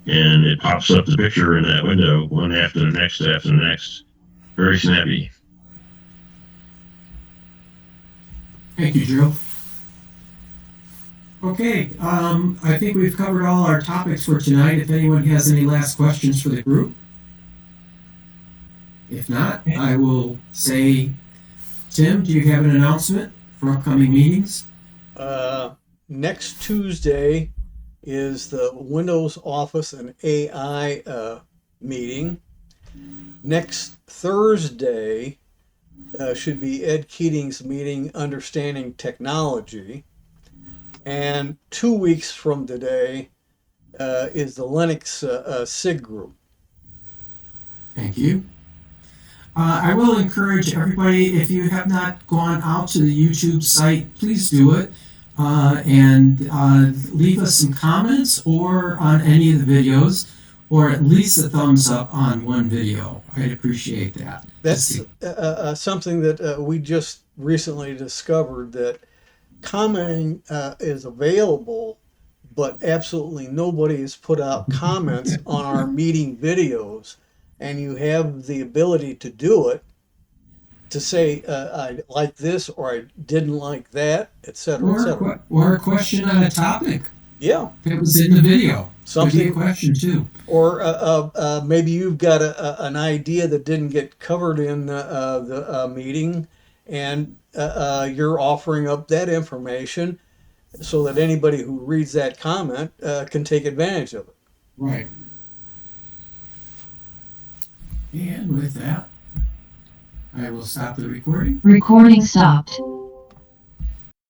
and it pops up the picture in that window, one after the next after the next. Very snappy. Thank you, Joe. Okay, I think we've covered all our topics for tonight. If anyone has any last questions for the group. If not, I will say, Tim, do you have an announcement for upcoming meetings? Next Tuesday is the Windows Office and AI meeting. Next Thursday should be Ed Keating's meeting, Understanding Technology. And 2 weeks from today is the Linux SIG group. Thank you. I will encourage everybody, if you have not gone out to the YouTube site, please do it. and leave us some comments or on any of the videos, or at least a thumbs up on one video. I'd appreciate that. That's something that we just recently discovered, that commenting is available, but absolutely nobody has put out comments on our meeting videos, and you have the ability to do it, to say I like this or I didn't like that, etc., etc. Or a question on a topic Yeah, that was in the video. Could be a something, question too. or maybe you've got an idea that didn't get covered in the meeting, and you're offering up that information so that anybody who reads that comment can take advantage of it. Right. And with that, I will stop the recording. Recording stopped.